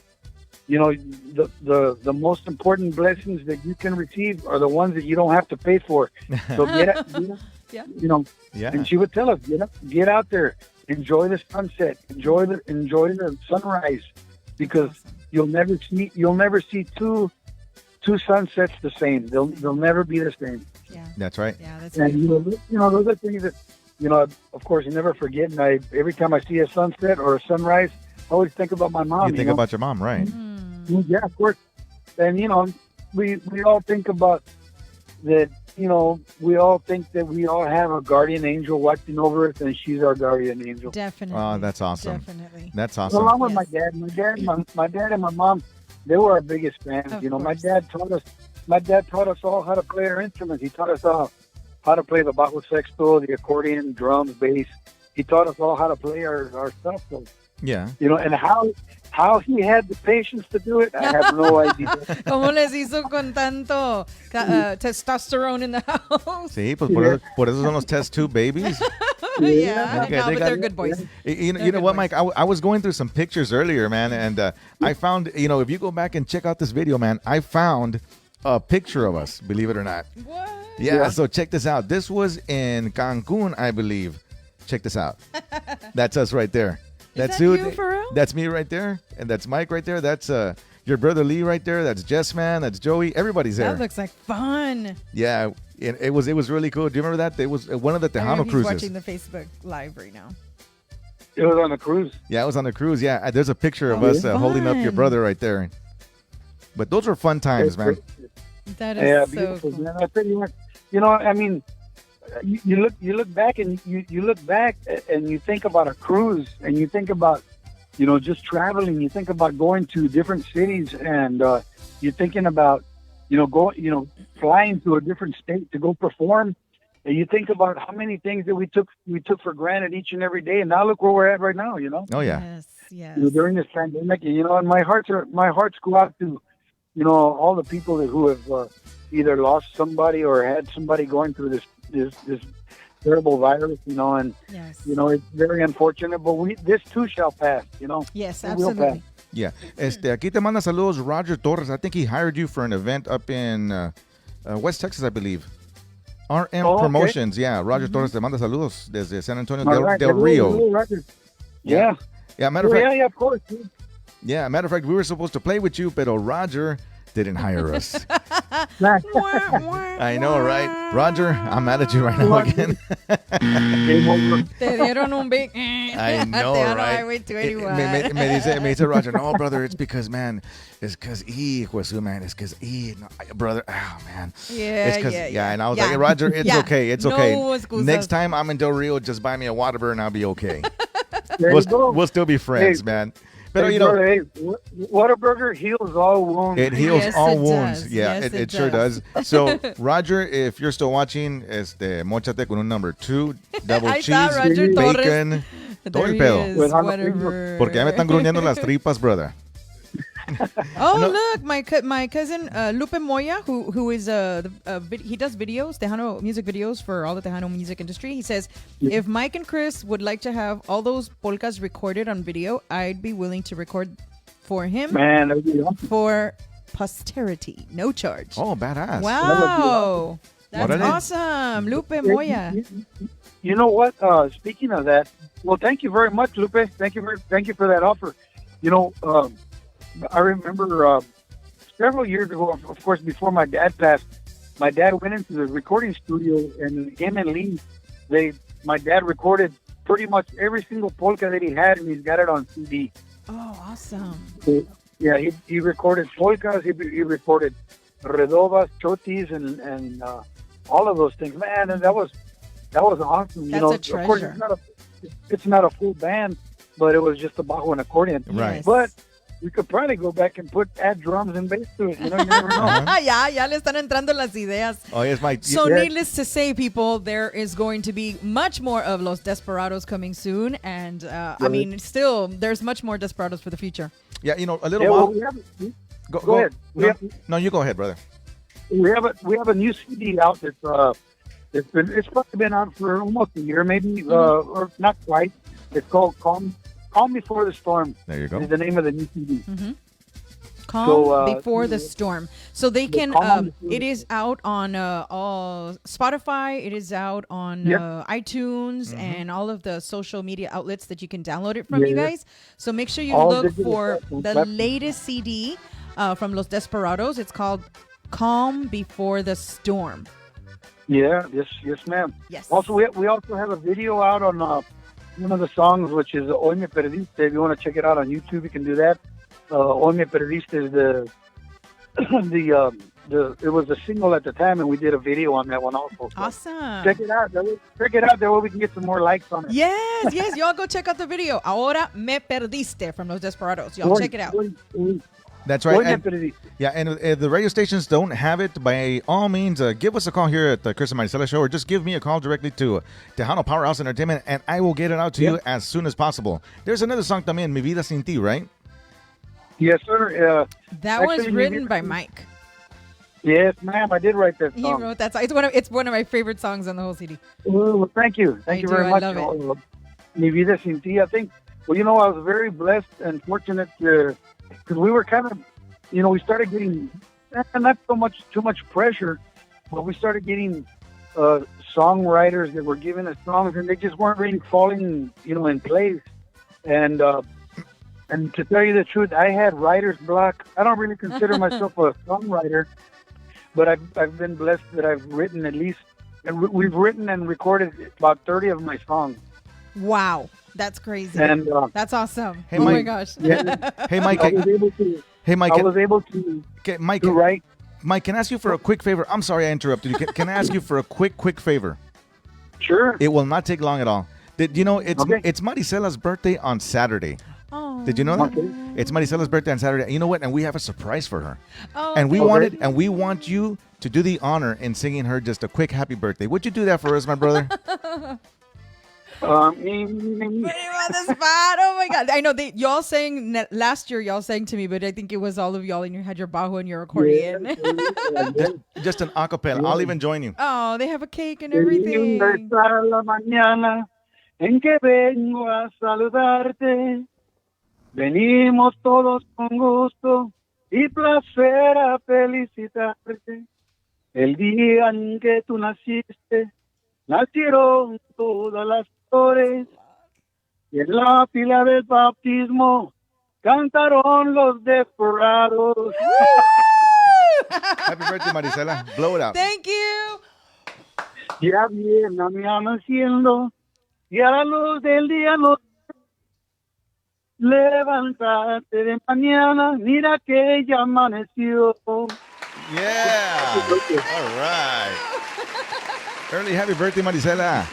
the most important blessings that you can receive are the ones that you don't have to pay for. So Yeah. And she would tell us, get out there, enjoy the sunset, enjoy the sunrise, because you'll never see two sunsets the same. They'll never be the same." Yeah. That's right. Yeah, that's And those are things that of course you never forget. And every time I see a sunset or a sunrise, I always think about my mom. You think about your mom, right? Yeah, of course. And we all think about that. We all think that we all have a guardian angel watching over us, and she's our guardian angel. Definitely. Oh, that's awesome. Definitely. That's awesome. Along with my dad and my mom, they were our biggest fans. Of My course. dad taught us all how to play our instruments. He taught us all how to play the bajo sexto, the accordion, drums, bass. He taught us all how to play our stuff. So, Yeah. and how he had the patience to do it, I have no idea. ¿Cómo les hizo con tanto testosterone in the house? Sí, pues por eso son los test tube babies. Yeah, Okay, no, they but got- they're good boys. You know what, Mike? I was going through some pictures earlier, man, and I found, if you go back and check out this video, man, I found a picture of us, believe it or not. What? Yeah, so check this out. This was in Cancun, I believe. Check this out. That's us right there. Is that you for real? That's me right there, and that's Mike right there. That's your brother Lee right there. That's Jess, man. That's Joey. Everybody's there. That looks like fun. Yeah, it was really cool. Do you remember that? It was one of the Tejano He's cruises. watching the Facebook Live right now. It was on the cruise. Yeah, it was on the cruise. Yeah, there's a picture of us holding up your Fun. brother right there. But those were fun times, man. That Yeah, is so beautiful, cool. man. I tell you what, I mean, you look back and you look back and you think about a cruise and you think about, just traveling. You think about going to different cities and you're thinking about, flying to a different state to go perform. And you think about how many things that we took for granted each and every day. And now look where we're at right now, Oh, yeah. Yes. during this pandemic, and my hearts go out to, all the people who have either lost somebody or had somebody going through this terrible virus, and Yes. it's very unfortunate, but this too shall pass, Yes, It will absolutely. Yeah. Aquí te manda saludos Roger Torres. I think he hired you for an event up in West Texas, I believe. RM Oh, okay. Promotions. Yeah, Roger Torres te manda saludos desde San Antonio All right, del Rio. hello, Roger. Yeah. Yeah, matter of fact, Yeah, of course. yeah, matter of fact, we were supposed to play with you, pero Roger didn't hire us. I know, right? Roger, I'm mad at you right now again. Game over. Te dieron un big. I know, Te dieron right? Highway 21. Me dice Roger, no, brother, it's because, man, it's because man, it's because no, brother, oh, man. Yeah, It's 'cause- yeah. and I was like, hey, Roger, it's Yeah. okay, it's No okay. excusas. Next time I'm in Del Rio, just buy me a Whataburger and I'll be okay. There you go. We'll still be friends, Hey, man. But, Hey, brother, hey, Whataburger heals all wounds. it heals Yes, all it wounds. does. Yeah, Yes, it sure does. does. So, Roger, if you're still watching, mochate con un number 2, double Ahí cheese, está Roger Torres. bacon, todo There el he pedo. is, With whatever. Porque ya me están gruñendo las tripas, brother. Oh, No. look, my cousin Lupe Moya, who is he does videos, Tejano music videos for all the Tejano music industry. He says, if Mike and Chris would like to have all those polkas recorded on video, I'd be willing to record for him Man, that would be awesome. for posterity, no charge. Oh, badass. Wow, that's Órale. awesome, Lupe Moya. You know what? Speaking of that, well, thank you very much, Lupe. Thank you for that offer. I remember several years ago, of course, before my dad passed, my dad went into the recording studio, and him and Lee, my dad recorded pretty much every single polka that he had, and he's got it on CD. Oh, awesome. So, yeah, he recorded polkas, he recorded redobas, chotis, and all of those things. Man, and that was awesome. That's a Of course, treasure. it's not a full band, but it was just a bajo and accordion. Right. Yes. But we could probably go back and add drums and bass to it. You never know. ya le están entrando las ideas. Oh, yes, my. So, Yeah. needless to say, people, there is going to be much more of Los Desperados coming soon. And, I mean, still, there's much more Desperados for the future. Yeah, a little Yeah, well, while. go ahead. No, you go ahead, brother. We have a new CD out that's it's probably been out for almost a year, maybe or not quite. It's called Calm Before the Storm. There you go. Is the name of the new CD. Calm So, Before the Storm. So they can, Calm Before it the is out on all Spotify. It is out on Yep. iTunes and all of the social media outlets that you can download it from, you Yeah. guys. So make sure you All look digital for platforms. the latest CD from Los Desperados. It's called Calm Before the Storm. Yeah, yes, ma'am. Yes. Also, we also have a video out on one of the songs, which is Hoy Me Perdiste. If you want to check it out on YouTube, you can do that. Hoy Me Perdiste is it was a single at the time, and we did a video on that one also. So Awesome. check it out. That way we can get some more likes on it. Yes, y'all go check out the video. Ahora me perdiste from Los Desperados. Y'all check it out. That's Hoy right. Me And, Perdiste. yeah, and if the radio stations don't have it, by all means, give us a call here at the Chris and Marisela Show, or just give me a call directly to Tejano Powerhouse Entertainment, and I will get it out to you as soon as possible. There's another song también, Mi Vida Sin Ti, right? Yes, sir. That was Actually, written by Mike. Yes, ma'am. I did write that He song. wrote that song. It's one of my favorite songs on the whole CD. Well, thank you. Thank you very I much. love it. Mi Vida Sin Ti. I think, I was very blessed and fortunate because we were kind of, we started getting, not too much pressure, but we started getting songwriters that were giving us songs, and they just weren't really falling, in place. And And to tell you the truth, I had writer's block. I don't really consider myself a songwriter, but I've been blessed that I've written at least, and we've written and recorded about 30 of my songs. Wow. That's crazy. And that's awesome. Hey, oh my Mike. gosh. yeah, Hey, Mike. I was able to. Hey, Mike. I was able to Mike. write. Mike, can I ask you for a quick favor? I'm sorry I interrupted you. Can I ask you for a quick favor? Sure. It will not take long at all. Did you know it's Okay. it's Marisela's birthday on Saturday? Oh. Did you know that? Okay. It's Marisela's birthday on Saturday. You know what? And we have a surprise for her. Oh, And we thank you. we want you to do the honor in singing her just a quick happy birthday. Would you do that for us, my brother? Put him on the spot. Oh my God. I know y'all sang last year, y'all sang to me, but I think it was all of y'all and you had your bajo and your accordion. Just an acapella. I'll even join you. Oh, they have a cake and Qué everything. linda está la mañana en que vengo a saludarte. Venimos todos con gusto y placer a felicitarte. El día en que tú naciste, nacieron todas las flores. Y en la pila del bautismo cantaron los desforrados. Happy birthday, Marisela. Blow it out. Thank you. Ya viene amaneciendo y a la luz del día no. Levántate de mañana, mira que ya amaneció. Yeah. All right. Early happy birthday, Marisela.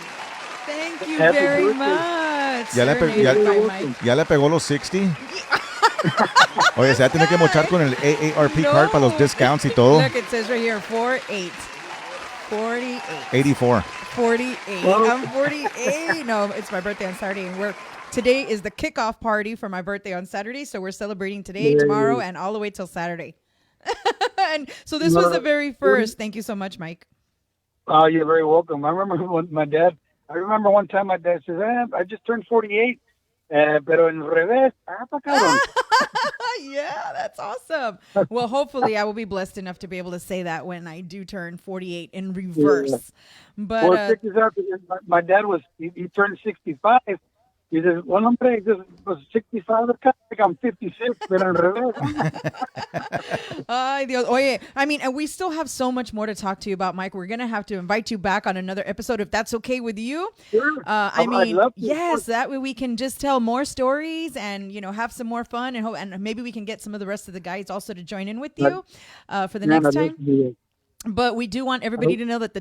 Thank you Happy very birthday. much. Ya le Serenaded by Mike. ¿Ya le pegó los 60? Oye, se va a tener que mochar con el AARP No. card para los discounts y todo. Look, it says right here 48. 48. 84. 48. Well- I'm 48. No, it's my birthday on Saturday, and today is the kickoff party for my birthday on Saturday. So we're celebrating today, Yay. tomorrow, and all the way till Saturday. And so this was the very first. Thank you so much, Mike. Oh, you're very welcome. I remember when one time my dad says, I just turned 48, pero en revés. Pa' cabrón. Yeah, that's awesome. Well, hopefully I will be blessed enough to be able to say that when I do turn 48 in reverse. Yeah. But Well, check this out. My dad he turned 65. He says, well, hombre, this was 65. It's kind of like I'm 56, but en revés. Ay, Dios. Oye, I mean, and we still have so much more to talk to you about, Mike. We're going to have to invite you back on another episode if that's okay with you. Sure. I I'd mean, love to. yes, that way we can just tell more stories and, have some more fun and maybe we can get some of the rest of the guys also to join in with you for the next time. But we do want everybody to know that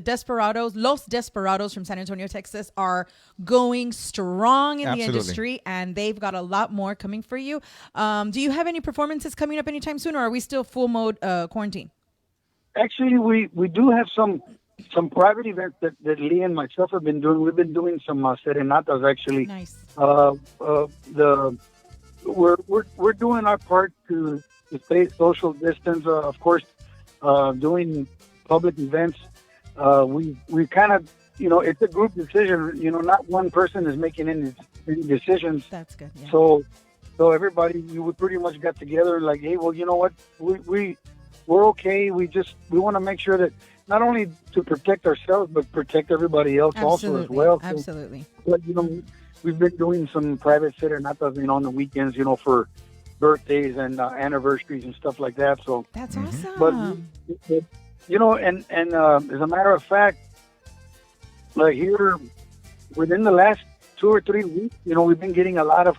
Los Desperados from San Antonio, Texas are going strong in the Absolutely. industry and they've got a lot more coming for you. Do you have any performances coming up anytime soon or are we still full mode quarantine? Actually, we do have some private events that Lee and myself have been doing. We've been doing some serenatas actually. Nice. We're doing our part to stay social distance. Of course, doing public events. We kind of, it's a group decision. Not one person is making any decisions. That's good. Yeah. So everybody, we pretty much got together like, hey, well, you know what, we're okay. We want to make sure that not only to protect ourselves but protect everybody else also as well. So, Absolutely. but we've been doing some private serenatas, on the weekends, for birthdays and anniversaries and stuff like that. So That's awesome. but and as a matter of fact, like here within the last 2 or 3 weeks, we've been getting a lot of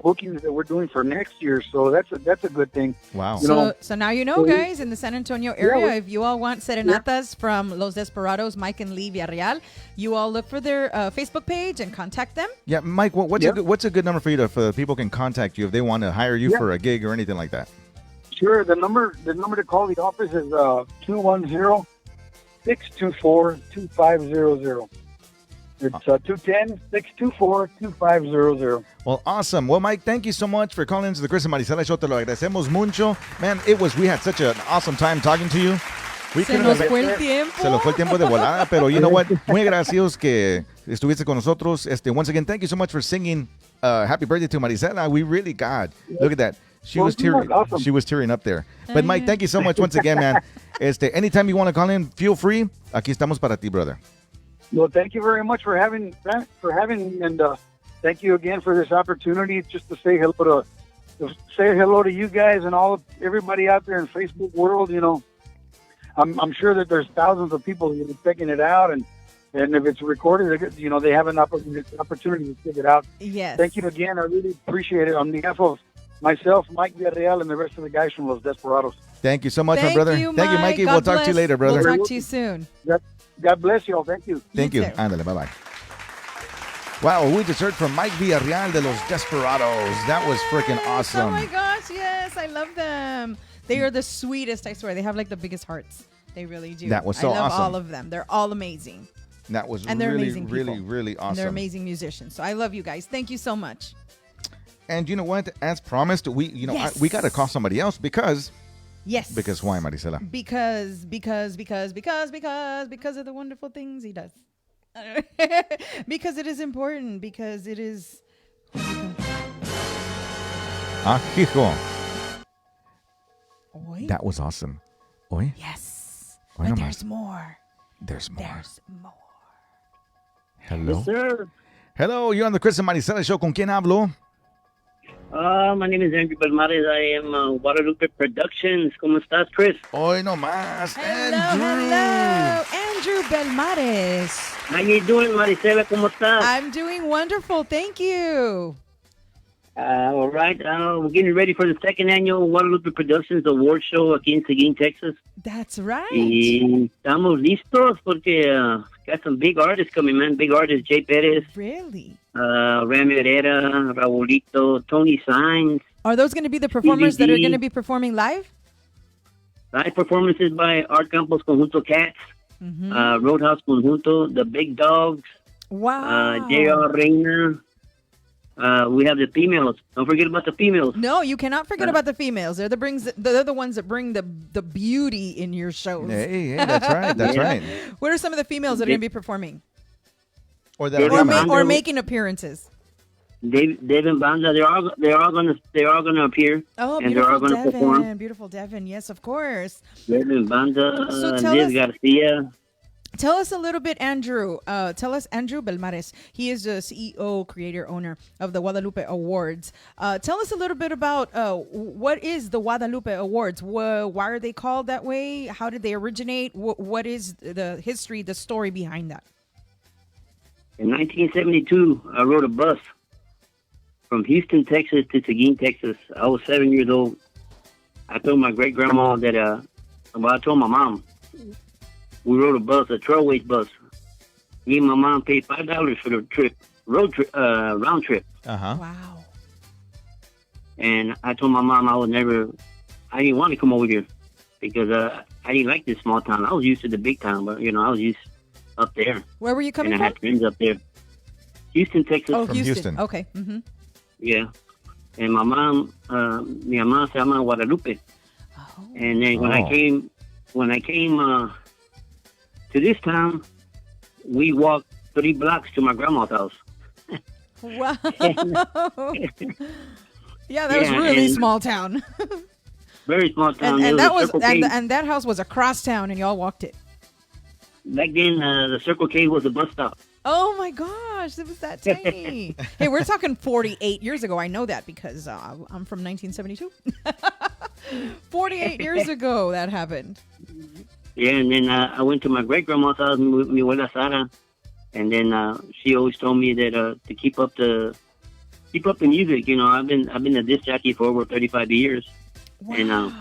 bookings that we're doing for next year. So that's a good thing. Wow. So now guys, in the San Antonio area, Yeah, if you all want serenatas from Los Desperados, Mike and Lee Villarreal, you all look for their Facebook page and contact them. Yeah, Mike, what's a good number for you for people can contact you if they want to hire you Yeah. for a gig or anything like that? Sure. The number to call the office is 210-624-2500. It's 210-624-2500. Well, awesome. Well, Mike, thank you so much for calling into the Chris and Marisela Show. Te lo agradecemos mucho. Man, we had such an awesome time talking to you. We Se couldn't nos have- fue el tiempo. Se lo fue el tiempo de volada, pero you know what? Muy agradecidos que estuviste con nosotros. Once again, thank you so much for singing Happy Birthday to Marisela. We really, God, look at that. She was tearing. Awesome. She was tearing up there. But Mike, thank you so much once again, man. Anytime you want to call in, feel free. Aquí estamos para ti, brother. Well, thank you very much for having me, and thank you again for this opportunity just to say hello say hello to you guys and everybody out there in Facebook world. I'm sure that there's thousands of people checking it out, and if it's recorded, they have an opportunity to check it out. Yes. Thank you again. I really appreciate it on behalf of myself, Mike Villarreal, and the rest of the guys from Los Desperados. Thank you so much, my brother. You, Thank you, Mikey. God We'll talk bless. to you later, brother. We'll talk to you soon. God bless you all. Thank you. Thank you. too. Ándale, bye-bye. Wow, we just heard from Mike Villarreal de Los Desperados. That was freaking awesome. Oh my gosh, yes, I love them. They are the sweetest, I swear. They have like the biggest hearts. They really do. That was so I love awesome. all of them. They're all amazing. That was And they're really, amazing people. really, really awesome. And they're amazing musicians. So I love you guys. Thank you so much. And you know what? As promised, we Yes. we got to call somebody else because Yes. why, Marisela? Because of the wonderful things he does. Because it is important. Because it is. Ah, hijo. Oy. That was awesome. Oy, Yes. Oy But nomás. there's more. There's more. There's more. Hello. Yes, sir. Hello, you're on the Chris and Marisela show. ¿Con quién hablo? My name is Andrew Belmares. I am Guadalupe Productions. ¿Cómo estás, Chris? Hoy nomás. Hello. Andrew Belmares. How you doing, Marisela? ¿Cómo estás? I'm doing wonderful. Thank you. All right. We're getting ready for the second annual Guadalupe Productions Award Show aquí en Seguin, Texas. That's right. Y estamos listos porque got some big artists coming, man. Big artists, Jay Perez, Really? Rami Herrera, Raulito, Tony Sainz. Are those going to be the performers that are DVD. going to be performing live? Live performances by Art Campos Conjunto Cats, Roadhouse Conjunto, The Big Dogs, Wow. J.R. Reina. We have the females. Don't forget about the females. No, you cannot forget about the females. They're the ones that bring the beauty in your shows. Hey, that's right. That's Yeah. right. What are some of the females that are going to be performing Or that David are or, Banda. or making appearances? Dave and Banda, they're all gonna appear. Oh, and they're all beautiful gonna perform. Devin. Beautiful Devin. Yes, of course. Dave and Banda, So tell Liz us- Garcia. Tell us a little bit, Andrew. Tell us, Andrew Belmares. He is the CEO, creator, owner of the Guadalupe Awards. Tell us a little bit about what is the Guadalupe Awards? Why are they called that way? How did they originate? What is the history, the story behind that? In 1972, I rode a bus from Houston, Texas to Seguin, Texas. I was 7 years old. I told my great grandma that, I told my mom, we rode a bus, a trailways bus. Me and my mom paid $5 for the trip, round trip. Uh-huh. Wow. And I told my mom I didn't want to come over here because I didn't like this small town. I was used to the big town, but, I was used up there. Where were you coming And I from? had friends up there. Houston, Texas. Oh, From Houston. Houston. Okay. Mm-hmm. Yeah. And my mom, mi mamá se llama Guadalupe. Oh. And then when Oh. I came to this town, we walked 3 blocks to my grandma's house. Wow. Yeah, that was Yeah, really and- small town. Very small town. and There that a was Circle K. and that house was across town, and y'all walked it. Back then, the Circle K was a bus stop. Oh my gosh, it was that tiny. Hey, we're talking 48 years ago. I know that because I'm from 1972. 48 years ago that happened. Yeah, and then I went to my great grandma's house, mi abuela Sara, and then she always told me that to keep up the music. I've been a disc jockey for over 35 years. Wow.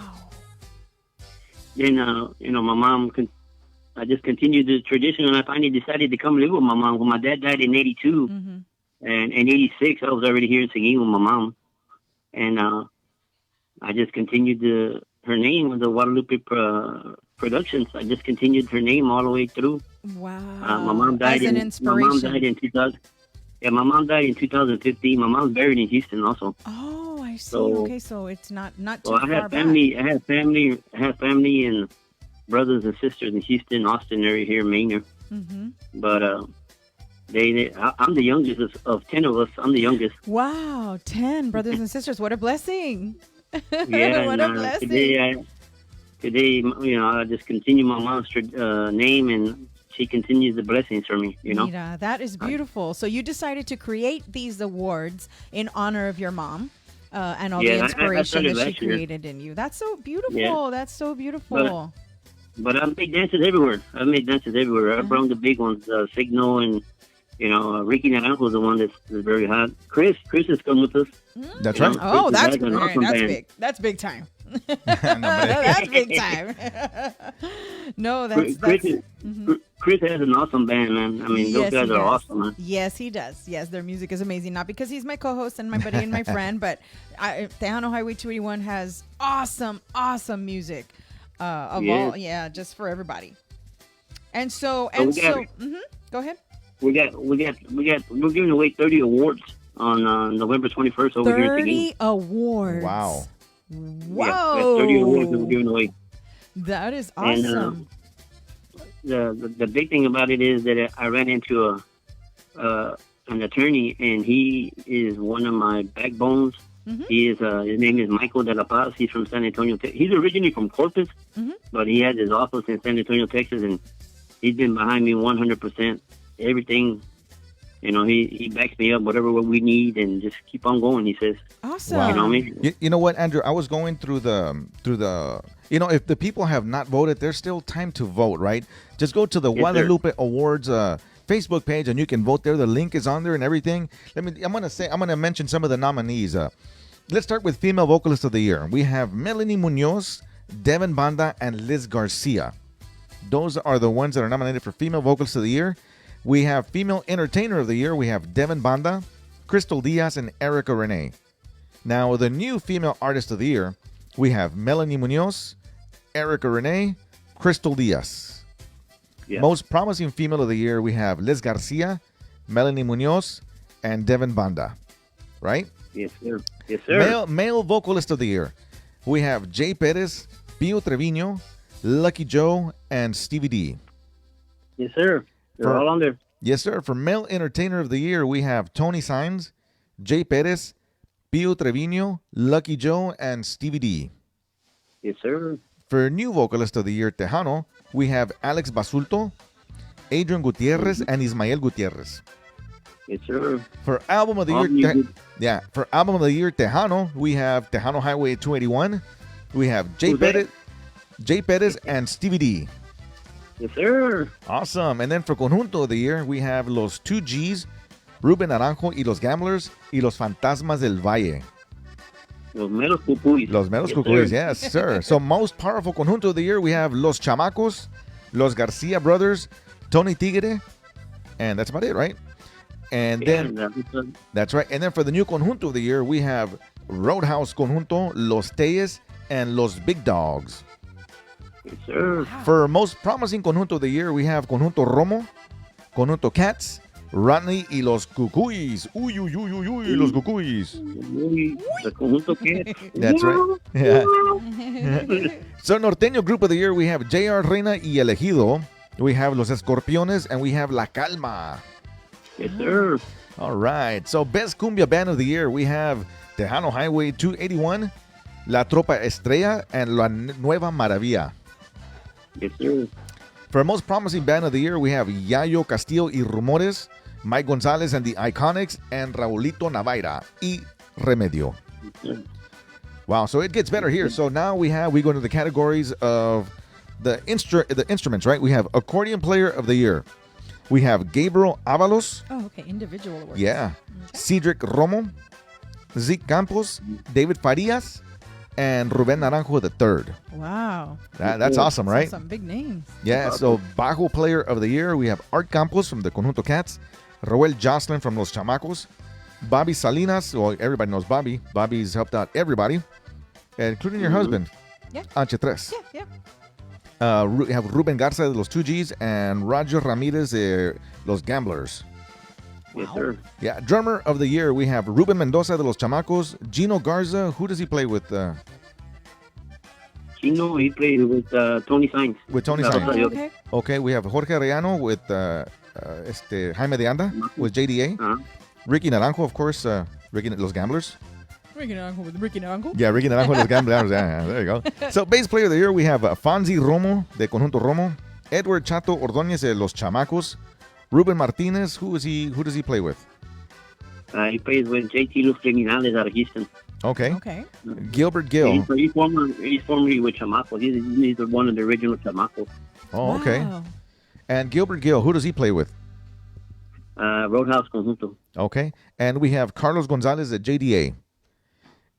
And then my mom. I just continued the tradition, and I finally decided to come live with my mom. When my dad died in '82, Mm-hmm. and in '86, I was already here in Seguin with my mom, and I just continued her name with the Guadalupe Productions. I just continued her name all the way through. Wow. My mom died As an My inspiration. mom died in 2000. Yeah, my mom died in 2015. My mom's buried in Houston also. Oh, I see. So- Okay, so it's not too So I far have back. family. I have family and brothers and sisters in Houston, Austin area here, Maynard. Mm-hmm. But I'm the youngest of 10 of us. I'm the youngest. Wow, 10 brothers and sisters. What a blessing. Yeah, What and, a blessing. today, I just continue my mom's name, and she continues the blessings for me. Mira, that is beautiful. So you decided to create these awards in honor of your mom. and all Yeah, the I inspiration started that she last year. created in you. That's so beautiful. Yeah. That's so beautiful. But I made dances everywhere. I made dances everywhere. I brought the big ones, Signal and, Ricky Naranjo is the one that's very hot. Chris is coming with us. That's You right. know, Oh, Chris that's has an great. awesome That's band. big. That's big time. No, hombre. That's big time. No, that's Chris has an awesome band, man. I mean, Yes, those guys he are does. awesome, man. Yes, he does. Yes, their music is amazing. Not because he's my co-host and my buddy and my friend, but Tejano Highway 281 has awesome music. Just for everybody. And so, So we got- go ahead. We're giving away 30 awards on November 21st over here at the 30 game. awards. Wow. Yeah, we got 30 awards that we're giving away. That is And, awesome. The big thing about it is that I ran into an attorney, and he is one of my backbones. He is his name is Michael De La Paz. He's from San Antonio. He's originally from Corpus, but he has his office in San Antonio, Texas, and he's been behind me 100%. Everything, he backs me up, whatever we need, and just keep on going. He says, Awesome. you know what I mean? You know what, Andrew? I was going through the if the people have not voted, there's still time to vote, right? Just go to the Yes, Guadalupe Awards Facebook page and you can vote there. The link is on there and everything. I'm gonna mention some of the nominees. Let's start with Female Vocalist of the Year. We have Melanie Munoz, Devin Banda, and Liz Garcia. Those are the ones that are nominated for Female Vocalist of the Year. We have Female Entertainer of the Year. We have Devin Banda, Crystal Diaz, and Erica Renee. Now, the new Female Artist of the Year, we have Melanie Munoz, Erica Renee, Crystal Diaz. Yeah. Most Promising Female of the Year, we have Liz Garcia, Melanie Munoz, and Devin Banda. Right? Yes, sir. Yes, sir. Male Vocalist of the Year, we have Jay Perez, Pio Trevino, Lucky Joe, and Stevie D. Yes, sir. They're all on there. Yes, sir. For Male Entertainer of the Year, we have Tony Sainz, Jay Perez, Pio Trevino, Lucky Joe, and Stevie D. Yes, sir. For New Vocalist of the Year, Tejano, we have Alex Basulto, Adrian Gutierrez, and Ismael Gutierrez. Yes, sir. For Album of the All Year, music. for Album of the Year, Tejano, we have Tejano Highway 281. We have Jay Who's that? Perez, and Stevie D. Yes, sir. Awesome. And then for Conjunto of the Year, we have Los 2Gs, Ruben Naranjo y Los Gamblers, y Los Fantasmas del Valle. Los Meros Cucuys. Los Meros Yes, Cucuys, sir. yes, sir. So most powerful Conjunto of the Year, we have Los Chamacos, Los Garcia Brothers, Tony Tigre, and that's about it, right? And then, that's right. And then for the new Conjunto of the Year, we have Roadhouse Conjunto, Los Teyes, and Los Big Dogs. Yes, sir. For most promising Conjunto of the Year, we have Conjunto Romo, Conjunto Cats, Rodney y Los Cucuys. Uy, uy, uy, uy, uy, Los Cucuys. Uy, el conjunto que. That's right. Yeah. So Norteño Group of the Year, we have J.R. Reina y Elegido. We have Los Escorpiones, and we have La Calma. Yes, sir. All right. So Best Cumbia Band of the Year, we have Tejano Highway 281, La Tropa Estrella, and La Nueva Maravilla. Yes, sir. For Most Promising Band of the Year, we have Yayo Castillo y Rumores, Mike Gonzalez and the Iconics, and Raulito Navaira y Remedio. Yes, sir. Wow, so it gets better here. So now we go into the categories of the instruments, right? We have Accordion Player of the Year. We have Gabriel Avalos. Oh, okay. Individual awards. Yeah. Cedric Romo, Zeke Campos, David Farias, and Ruben Naranjo III. Wow. That's awesome, right? Some big names. Yeah, so Bajo Player of the Year, we have Art Campos from the Conjunto Cats, Roel Jocelyn from Los Chamacos, Bobby Salinas, well, everybody knows Bobby. Bobby's helped out everybody, including your husband, Yeah. Anche Tres. Yeah. We have Ruben Garza de Los 2Gs and Roger Ramirez de Los Gamblers. Yes, sir. Yeah, Drummer of the Year, we have Ruben Mendoza de Los Chamacos, Gino Garza. Who does he play with? Chino, he played with Tony Sainz. With Tony No, Sainz. sorry, Okay. Okay, we have Jorge Arellano with Jaime de Anda with JDA. Uh-huh. Ricky Naranjo, of course, Ricky Los Gamblers. Ricky Naranjo with Ricky Naranjo. Yeah, Ricky Naranjo Los Gamblers. Yeah, there you go. So, Bass Player of the Year, we have Fonzie Romo de Conjunto Romo, Edward Chato Ordóñez de Los Chamacos, Ruben Martinez. Who does he play with? He plays with JT Los Criminales out of Houston. Okay. Okay. Gilbert Gill. He's formerly with Chamaco. He's one of the original Chamacos. Oh, okay. Wow. And Gilbert Gill, who does he play with? Roadhouse Conjunto. Okay. And we have Carlos Gonzalez at JDA.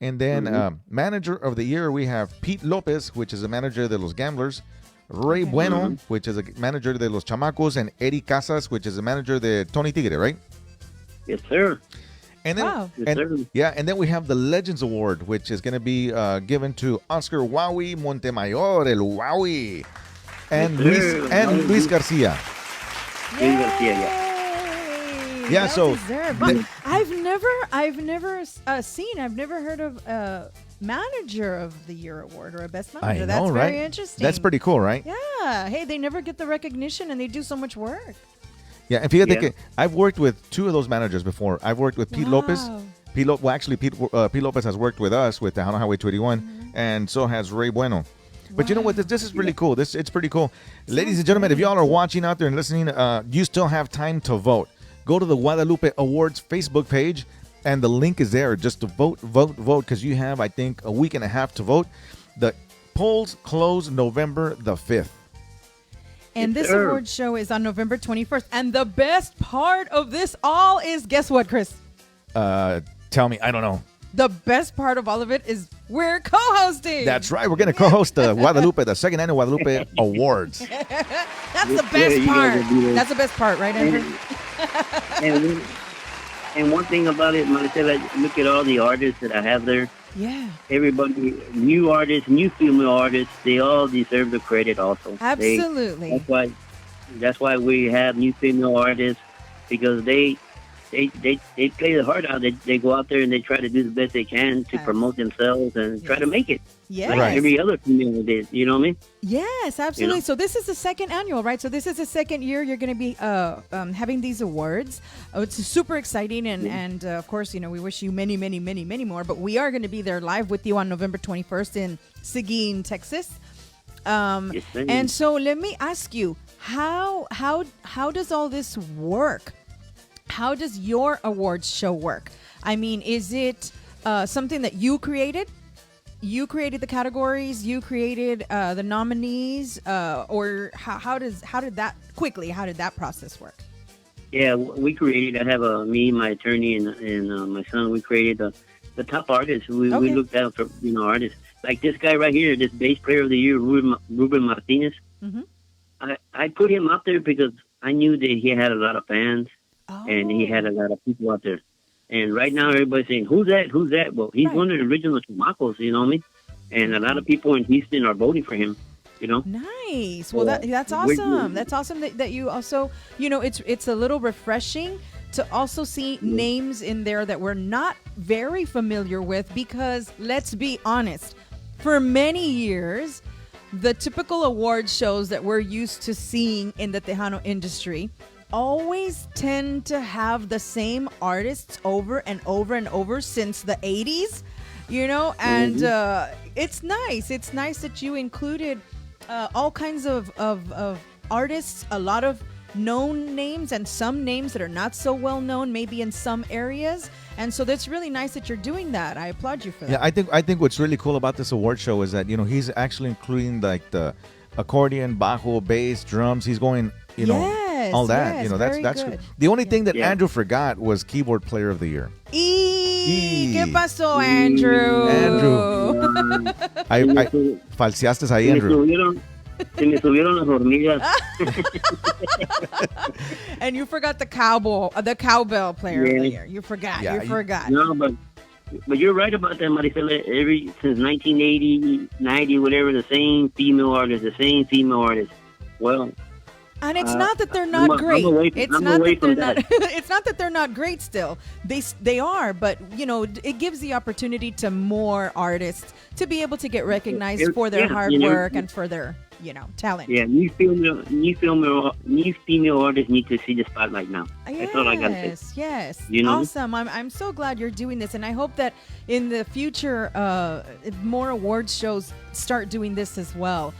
And then manager of the year, we have Pete Lopez, which is a manager de los Gamblers. Ray Bueno, which is a manager de los Chamacos. And Eddie Casas, which is a manager de Tony Tigre, right? Yes, sir. And then, Wow. Yes, sir. and then we have the Legends Award, which is going to be given to Oscar Wowie Montemayor, el Wowie, and Yes, sir. Luis Garcia. Luis Garcia, yeah. Yeah, Well so deserved. the- But I've never heard of a manager of the year award or a best manager. I That's know, very right? interesting. That's pretty cool, right? Yeah. Hey, they never get the recognition and they do so much work. Yeah, and fíjate Yeah. que I've worked with two of those managers before. I've worked with Pete Lopez. Wow. Pete Lopez has worked with us with the Highway 281, and so has Ray Bueno. But you know what? This is really cool. It's pretty cool. Ladies and gentlemen, if y'all are watching out there and listening, you still have time to vote. Go to the Guadalupe Awards Facebook page, and the link is there just to vote, because you have, I think, a week and a half to vote. The polls close November the 5th. And Yes, this sir. award show is on November 21st. And the best part of this all is, guess what, Chris? Tell me, I don't know. The best part of all of it is we're co-hosting. That's right. We're going to co-host the Guadalupe, the second annual Guadalupe Awards. That's the Yeah, best you guys part. will be there. That's the best part, right, Andrew? And one thing about it, Marisela, look at all the artists that I have there. Yeah. Everybody, new artists, new female artists, they all deserve the credit also. Absolutely. That's why we have new female artists, because they play the heart out. They go out there and they try to do the best they can to promote themselves and try to make it. Yes. Like Right. every other female did. You know what I mean? Yes, absolutely. You know? So this is the second annual, right? So this is the second year you're going to be having these awards. It's super exciting, and of course, you know, we wish you many, many, many, many more. But we are going to be there live with you on November 21st in Seguin, Texas. Yes, sir. And so let me ask you, how does all this work? How does your awards show work? I mean, is it something that you created? You created the categories. You created the nominees, or how did that process work? Yeah, we created. I have me, my attorney, and my son. We created the top artists. We Okay. looked out for artists like this guy right here, this bass player of the year, Ruben Martinez. Mhm. I put him out there because I knew that he had a lot of fans Oh. and he had a lot of people out there. And right now, everybody's saying, "Who's that? Who's that?" Well, he's Right. one of the original Chamacos. You know what I mean? And a lot of people in Houston are voting for him. You know? Nice. Well, that's We're- awesome. That's awesome that you also, you know, it's a little refreshing to also see names in there that we're not very familiar with, because let's be honest, for many years, the typical award shows that we're used to seeing in the Tejano industry always tend to have the same artists over and over and over since the 80s, you know, and it's nice. It's nice that you included all kinds of artists, a lot of known names and some names that are not so well known, maybe in some areas. And so that's really nice that you're doing that. I applaud you for that. Yeah, I think what's really cool about this award show is that, you know, he's actually including like the accordion, bajo, bass, drums. He's going, you know, Yes, all that. yes, You know, very that's good. the only thing that Yeah. Andrew forgot was keyboard player of the year. ¿Qué pasó, Andrew? Andrew. I falseaste ahí, Andrew. Se me subieron las hormigas. And you forgot the cowbell player of the year. You forgot. Yeah, you forgot. No, but you're right about that, Marisela. Since 1980, 90, whatever, the same female artist. Well, And it's not that they're not I'm great. away It's not that from they're not. that. It's not that they're not great. Still, they are. But you know, it gives the opportunity to more artists to be able to get recognized for their Yeah, hard you know, work and for their talent. yeah, new female artists need to see the spotlight now. That's all I gotta say. Yes. You know? Awesome. I'm so glad you're doing this, and I hope that in the future, more awards shows start doing this as well.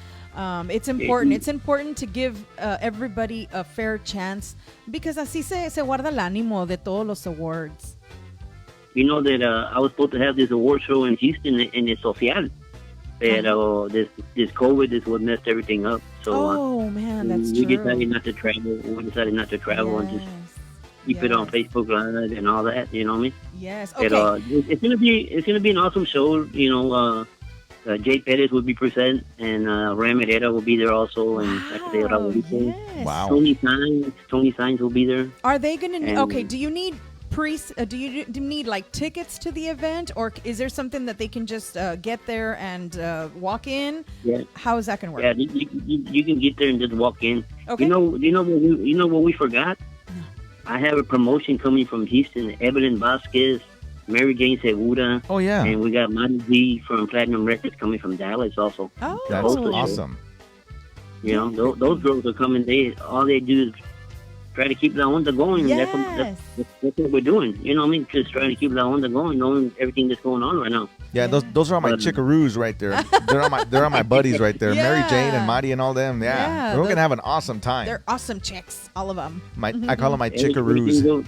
It's important. It's important to give everybody a fair chance, because así se guarda el ánimo de todos los awards. you know that I was supposed to have this award show in Houston in the Social. But this COVID is what messed everything up. So Oh man, that's we true. decided not to travel. We decided not to travel and just keep it on Yes. Facebook Live and all that. You know what I mean? Yes. But, Okay. it's gonna be an awesome show. You know, Jay Pettis will be present, and Ram Herrera will be there also, and Wow. Yes. Wow. Tony Signs will be there. Are they gonna? And- Okay. Do you need do you need like tickets to the event, or is there something that they can just get there and walk in? Yeah. How is that gonna work? Yeah, you can get there and just walk in. Okay. You know what we forgot? I have a promotion coming from Houston. Evelyn Vasquez, Mary Jane Segura, Oh yeah. and we got Monty G from Platinum Records coming from Dallas also. Oh, That's Also, awesome. You know, those girls are coming. All they do is try to keep the onda going. And Yes. that's what we're doing. You know what I mean? Just trying to keep the onda going, knowing everything that's going on right now. Yeah, those are my chickaroos right there. They're on my buddies right there. Mary Jane and Marty and all them. Yeah, Yeah, we're those- gonna have an awesome time. They're awesome chicks, all of them. I call them my Everything chickaroos.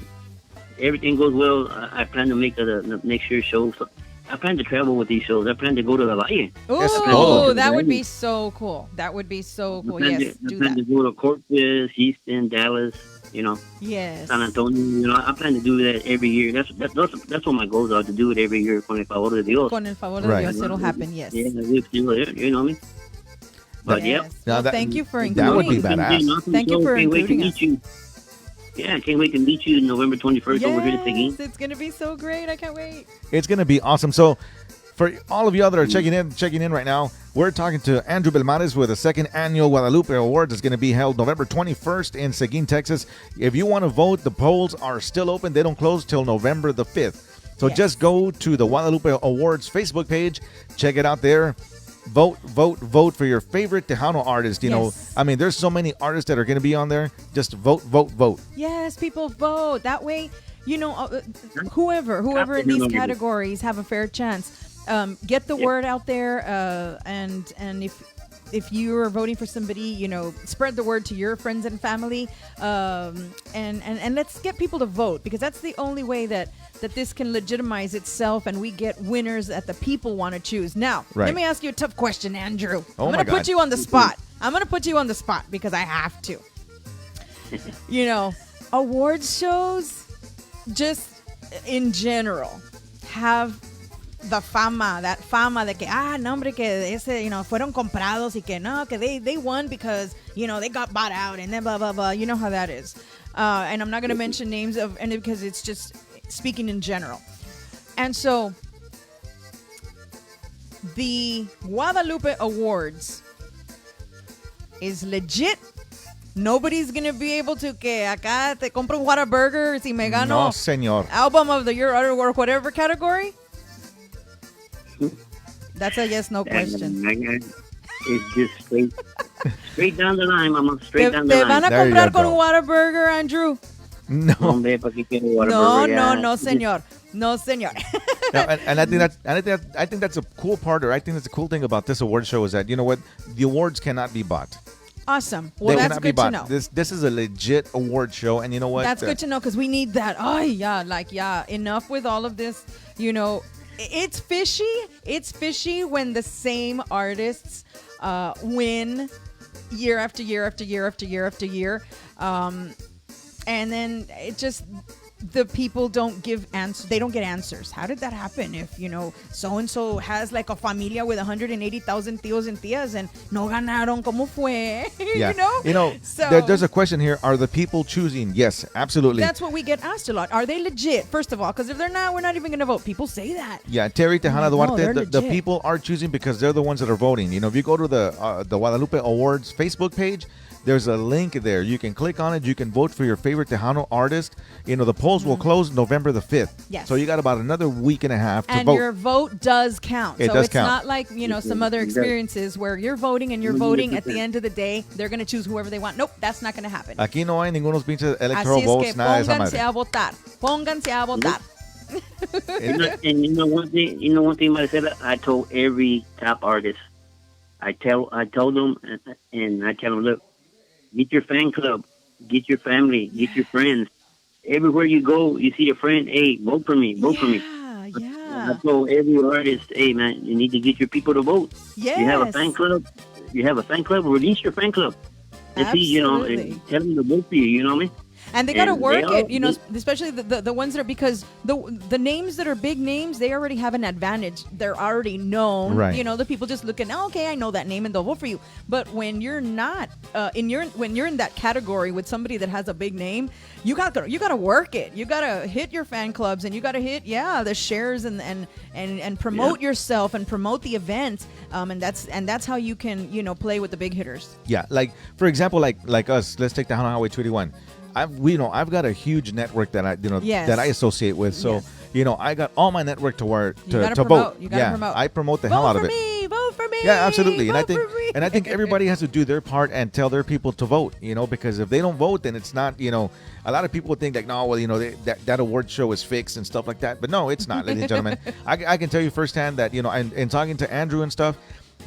everything goes well. I plan to make the next year's show. So I plan to travel with these shows. I plan to go to the Valle. Oh, cool. that would be so cool. That would be so cool. Yes, I do plan to that. go to Corpus, Houston, Dallas. You know, Yes. San Antonio. You know, I plan to do that every year. That's what my goals are, to do it every year. Con el favor de Dios. Con el favor de Right. Dios, it'll happen. Yes. Yeah, we're still there. You know what I mean? But Yes. yeah. Now Well, that- thank you for that would be including. badass. Thank you for Can't wait to including meet us. you. Yeah, I can't wait to meet you November 21st over here at Seguin. Yes, it's gonna be so great. I can't wait. It's gonna be awesome. So, for all of you that are checking in right now, we're talking to Andrew Belmares with the second annual Guadalupe Awards. It's going to be held November 21st in Seguin, Texas. If you want to vote, the polls are still open. They don't close till November the 5th. So Yes. just go to the Guadalupe Awards Facebook page, check it out there. Vote for your favorite Tejano artist. You know, Yes. I mean, there's so many artists that are going to be on there. Just vote. Yes, people vote. That way, you know, whoever in these categories have a fair chance. Get the word out there, and if you're voting for somebody, you know, spread the word to your friends and family, and let's get people to vote, because that's the only way that this can legitimize itself, and we get winners that the people want to choose. Now, Right. let me ask you a tough question, Andrew. Oh I'm my going to put God. you on the spot. I'm going to put you on the spot because I have to. You know, awards shows, just in general, have that fama de que, no, hombre, que ese, you know, fueron comprados y que no, que they won because, you know, they got bought out and then blah, blah, blah. You know how that is. And I'm not going to mention names of, and because it's just speaking in general. And so, the Guadalupe Awards is legit. Nobody's gonna be able to que acá te compro un Whataburger si me gano No, señor. album of the year or whatever category. That's a yes no question. It's just straight down the line, mama. Straight down the Te van line. a There you comprar go. con un Whataburger, Andrew? No. Hombre, ¿pa' qué quiero No, Whataburger? no, Yeah. no, señor. No, señor. No, and I think that's a cool part, or I think that's a cool thing about this award show is that, you know what, the awards cannot be bought. Awesome. Well, They that's cannot be good to bought. know. This is a legit award show, and you know what? That's good to know, because we need that. Oh, yeah, like, yeah, enough with all of this. You know, it's fishy. It's fishy when the same artists win year after year after year after year after year. And then it just, the people don't give answers. They don't get answers. How did that happen? If, you know, so-and-so has like a familia with 180,000 tíos and tías and no ganaron, ¿cómo fue? Yeah. You know? There's a question here. Are the people choosing? Yes, absolutely. That's what we get asked a lot. Are they legit? First of all, because if they're not, we're not even going to vote. People say that. Yeah, Terry Tejana No, Duarte, they're the legit. people are choosing because they're the ones that are voting. You know, if you go to the Guadalupe Awards Facebook page, there's a link there. You can click on it. You can vote for your favorite Tejano artist. You know, the polls will close November the 5th. Yes. So you got about another week and a half to And vote. your vote does count. It So does it's count. not like, you know, some other experiences where you're voting and you're voting at the end of the day. They're going to choose whoever they want. Nope, that's not going to happen. Aquí no hay ningunos pinches electoral Así es votes, que nada de esa pónganse madre. a votar. Pónganse a votar. And you know one thing, Marisela, I told every top artist, I told them, and I tell them, look, get your fan club, get your family, get your friends. Everywhere you go, you see a friend. Hey, vote for me, vote for me. I told every artist, hey man, you need to get your people to vote. Yes. You have a fan club. You have a fan club. Release your fan club. And see, you know, Absolutely. and tell them to vote for you. You know what I mean? And they got to And work they it, you know, are- especially the ones that are, because the names that are big names, they already have an advantage. They're already known. Right. You know, the people just looking, oh, okay, I know that name, and they'll vote for you. But when you're not when you're in that category with somebody that has a big name, you got to work it. You got to hit your fan clubs, and you got to hit the shares and promote yourself and promote the event. And that's how you can, you know, play with the big hitters. Yeah, like for example, like us. Let's take the Highway 21. I've got a huge network that Yes. that I associate with. So Yes. I got all my network to where You gotta to promote. vote. You gotta promote. I promote the hell out of it. Vote for me. Yeah, absolutely. And I vote think for me. and I think everybody has to do their part and tell their people to vote, because if they don't vote, then it's not, a lot of people think like, no, well, that award show is fixed and stuff like that. But no, it's not, ladies and gentlemen. I can tell you firsthand that, and talking to Andrew and stuff,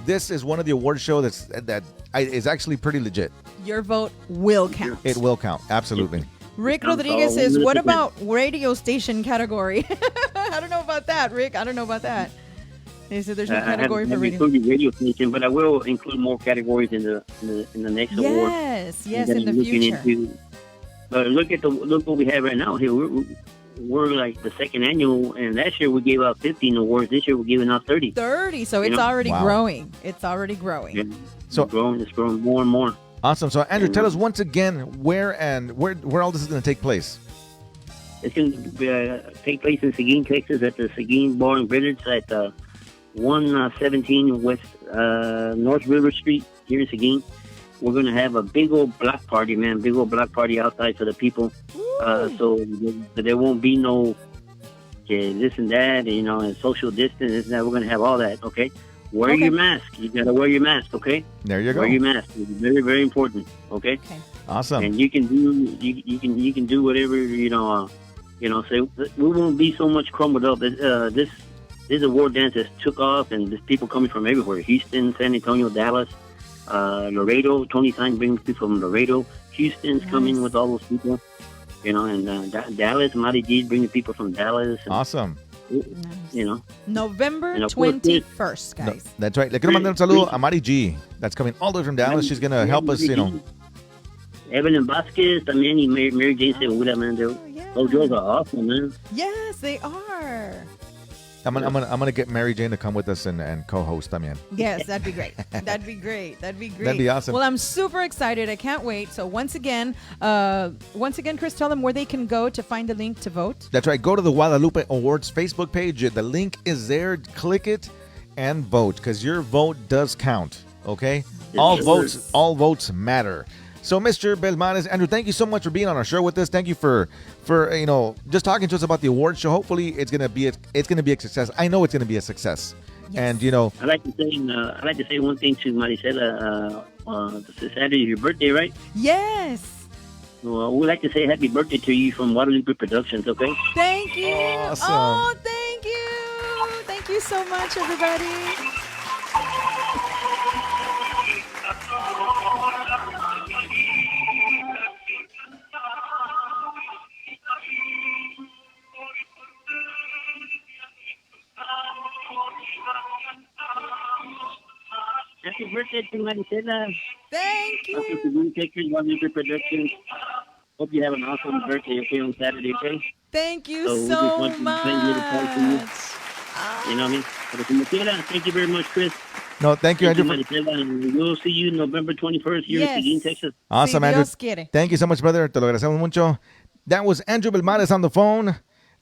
this is one of the award show that is actually pretty legit. Your vote will count. It will count. Absolutely. Rick I'm Rodriguez sorry, says, what 100%. about radio station category? I don't know about that, Rick. I don't know about that. He said there's no I category for haven't radio. included radio station, but I will include more categories in the next award. Yes, that in I'm the looking future. into. But look what we have right now here. We're like the second annual, and last year we gave out 15 awards. This year we're giving out 30. 30, so it's Yeah. already Wow. growing. It's already growing. Yeah. So- It's growing more and more. Awesome. So Andrew, tell us once again where all this is going to take place. It's going to take place in Seguin, Texas, at the Seguin Bar and Village at 117 West North River Street here in Seguin. We're going to have a big old block party, man. Big old block party outside for the people. So there won't be no this and that, and social distance. This and that. We're going to have all that, okay? Wear Okay. your mask. You got to wear your mask, okay? There you go. Wear your mask. It's very, very important, okay? Okay. Awesome. And you can do whatever say we won't be so much crumbled up. This award dance has took off, and there's people coming from everywhere: Houston, San Antonio, Dallas, Laredo. Tony Stein brings people from Laredo. Houston's coming with all those people, and Dallas, Marty G's bringing people from Dallas. And, Awesome. November And of course, 21st, No, guys. that's right. Le quiero mandar un saludo a Mari G. That's coming all the way from Dallas. She's going to help us, Evelyn Vasquez también y Mary Jane Segura, man. yeah. Those girls are awesome, man. Yes, they are. I'm gonna get Mary Jane to come with us and co-host también. Yes, that'd be great. That'd be great. That'd be great. That'd be awesome. Well, I'm super excited. I can't wait. So once again, Chris, tell them where they can go to find the link to vote. That's right. Go to the Guadalupe Awards Facebook page. The link is there. Click it and vote, because your vote does count. Okay? Yes, All votes matter. So, Mr. Belmanes, Andrew, thank you so much for being on our show with us. Thank you for just talking to us about the award show. Hopefully, it's gonna be a success. I know it's gonna be a success. Yes. And I'd like to say one thing to Marisela. Saturday is your birthday, right? Yes. Well, we'd like to say happy birthday to you from Guadalupe Productions, okay? Thank you. Awesome. Oh, thank you. Thank you so much, everybody. Happy birthday to Marisela. Thank Also you. to Moon Pictures, Guadalupe Productions. Hope you have an awesome birthday, okay, on Saturday, okay? Thank you So we just so want to thank you to talk to you. much. You know what I mean? Pero como quiera, thank you very much, Chris. no, thank you, Thank you, Andrew. Marisela. And we'll see you November 21st here Yes. in Seguin, Texas. Awesome, Si Andrew. Dios quiere. Thank you so much, brother. Te lo agradecemos mucho. That was Andrew Belmanes on the phone.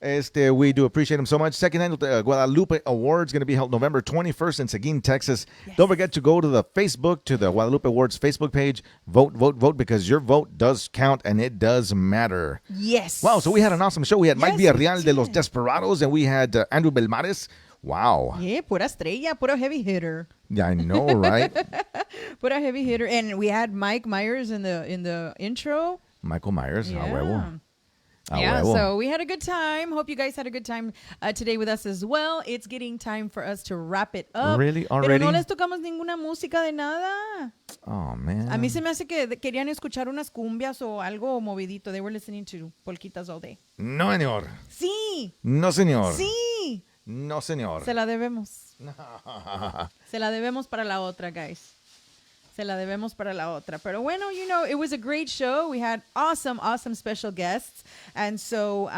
We do appreciate him so much. Second annual Guadalupe Awards going to be held November 21st in Seguin, Texas. Don't forget to go to the Guadalupe Awards Facebook page. Vote, vote, vote, because your vote does count and it does matter. Yes. Wow, so we had an awesome show. We had Mike Yes, we Villarreal de Los did. Desperados, and we had Andrew Belmares. Wow. Yeah, pura estrella, pura heavy hitter. Yeah, I know, right? Pura heavy hitter. And we had Mike Myers in the intro. Michael Myers. Yeah. A huevo. A Yeah, huevo. so we had a good time. Hope you guys had a good time today with us as well. It's getting time for us to wrap it up. Really? Pero Already? no les tocamos ninguna música de nada. Oh, man. A mí se me hace que querían escuchar unas cumbias o algo movidito. They were listening to polquitas all day. No, señor. Sí, No, señor. sí. No, señor. Se la debemos. Se la debemos para la otra, guys. Se la debemos para la otra. Pero bueno, you know, it was a great show. We had awesome special guests. And so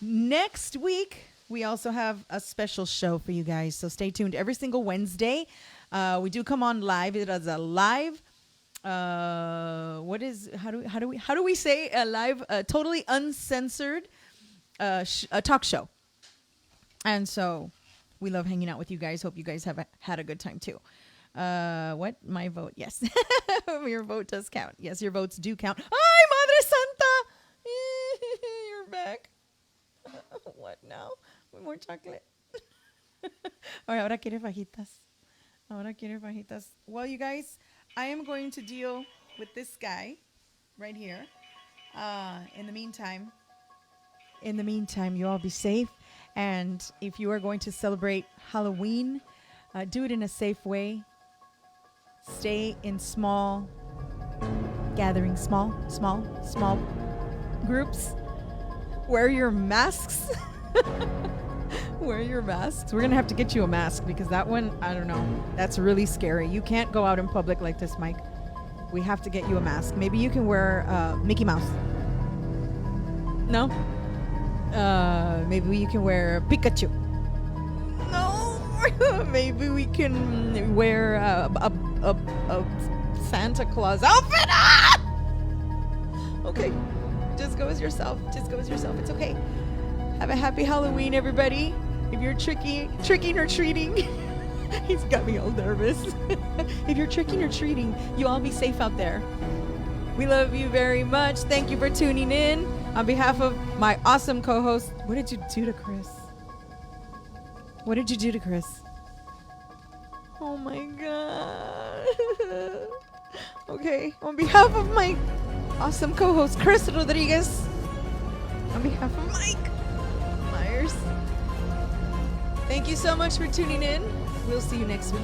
next week, we also have a special show for you guys. So stay tuned every single Wednesday. We do come on live. It is a live. How do we say a live, totally uncensored talk show. And so we love hanging out with you guys. Hope you guys have had a good time too. What? My vote? Yes. Your vote does count. Yes, your votes do count. Ay, Madre Santa! You're back. What now? More chocolate. Ahora quiere fajitas. Well, you guys, I am going to deal with this guy right here. In the meantime, you all be safe. And if you are going to celebrate Halloween, do it in a safe way. Stay in small gatherings, small groups. Wear your masks. Wear your masks. We're going to have to get you a mask because that one, I don't know, that's really scary. You can't go out in public like this, Mike. We have to get you a mask. Maybe you can wear Mickey Mouse. No? Maybe you can wear Pikachu. No. Maybe we can wear a Santa Claus outfit. Ah! Okay. Just go as yourself. It's okay. Have a happy Halloween, everybody. If you're tricking or treating, he's got me all nervous. If you're tricking or treating, you all be safe out there. We love you very much. Thank you for tuning in. On behalf of my awesome co-host, what did you do to Chris? Oh my God. Okay, on behalf of my awesome co-host, Chris Rodriguez, on behalf of Mike Myers, thank you so much for tuning in. We'll see you next week.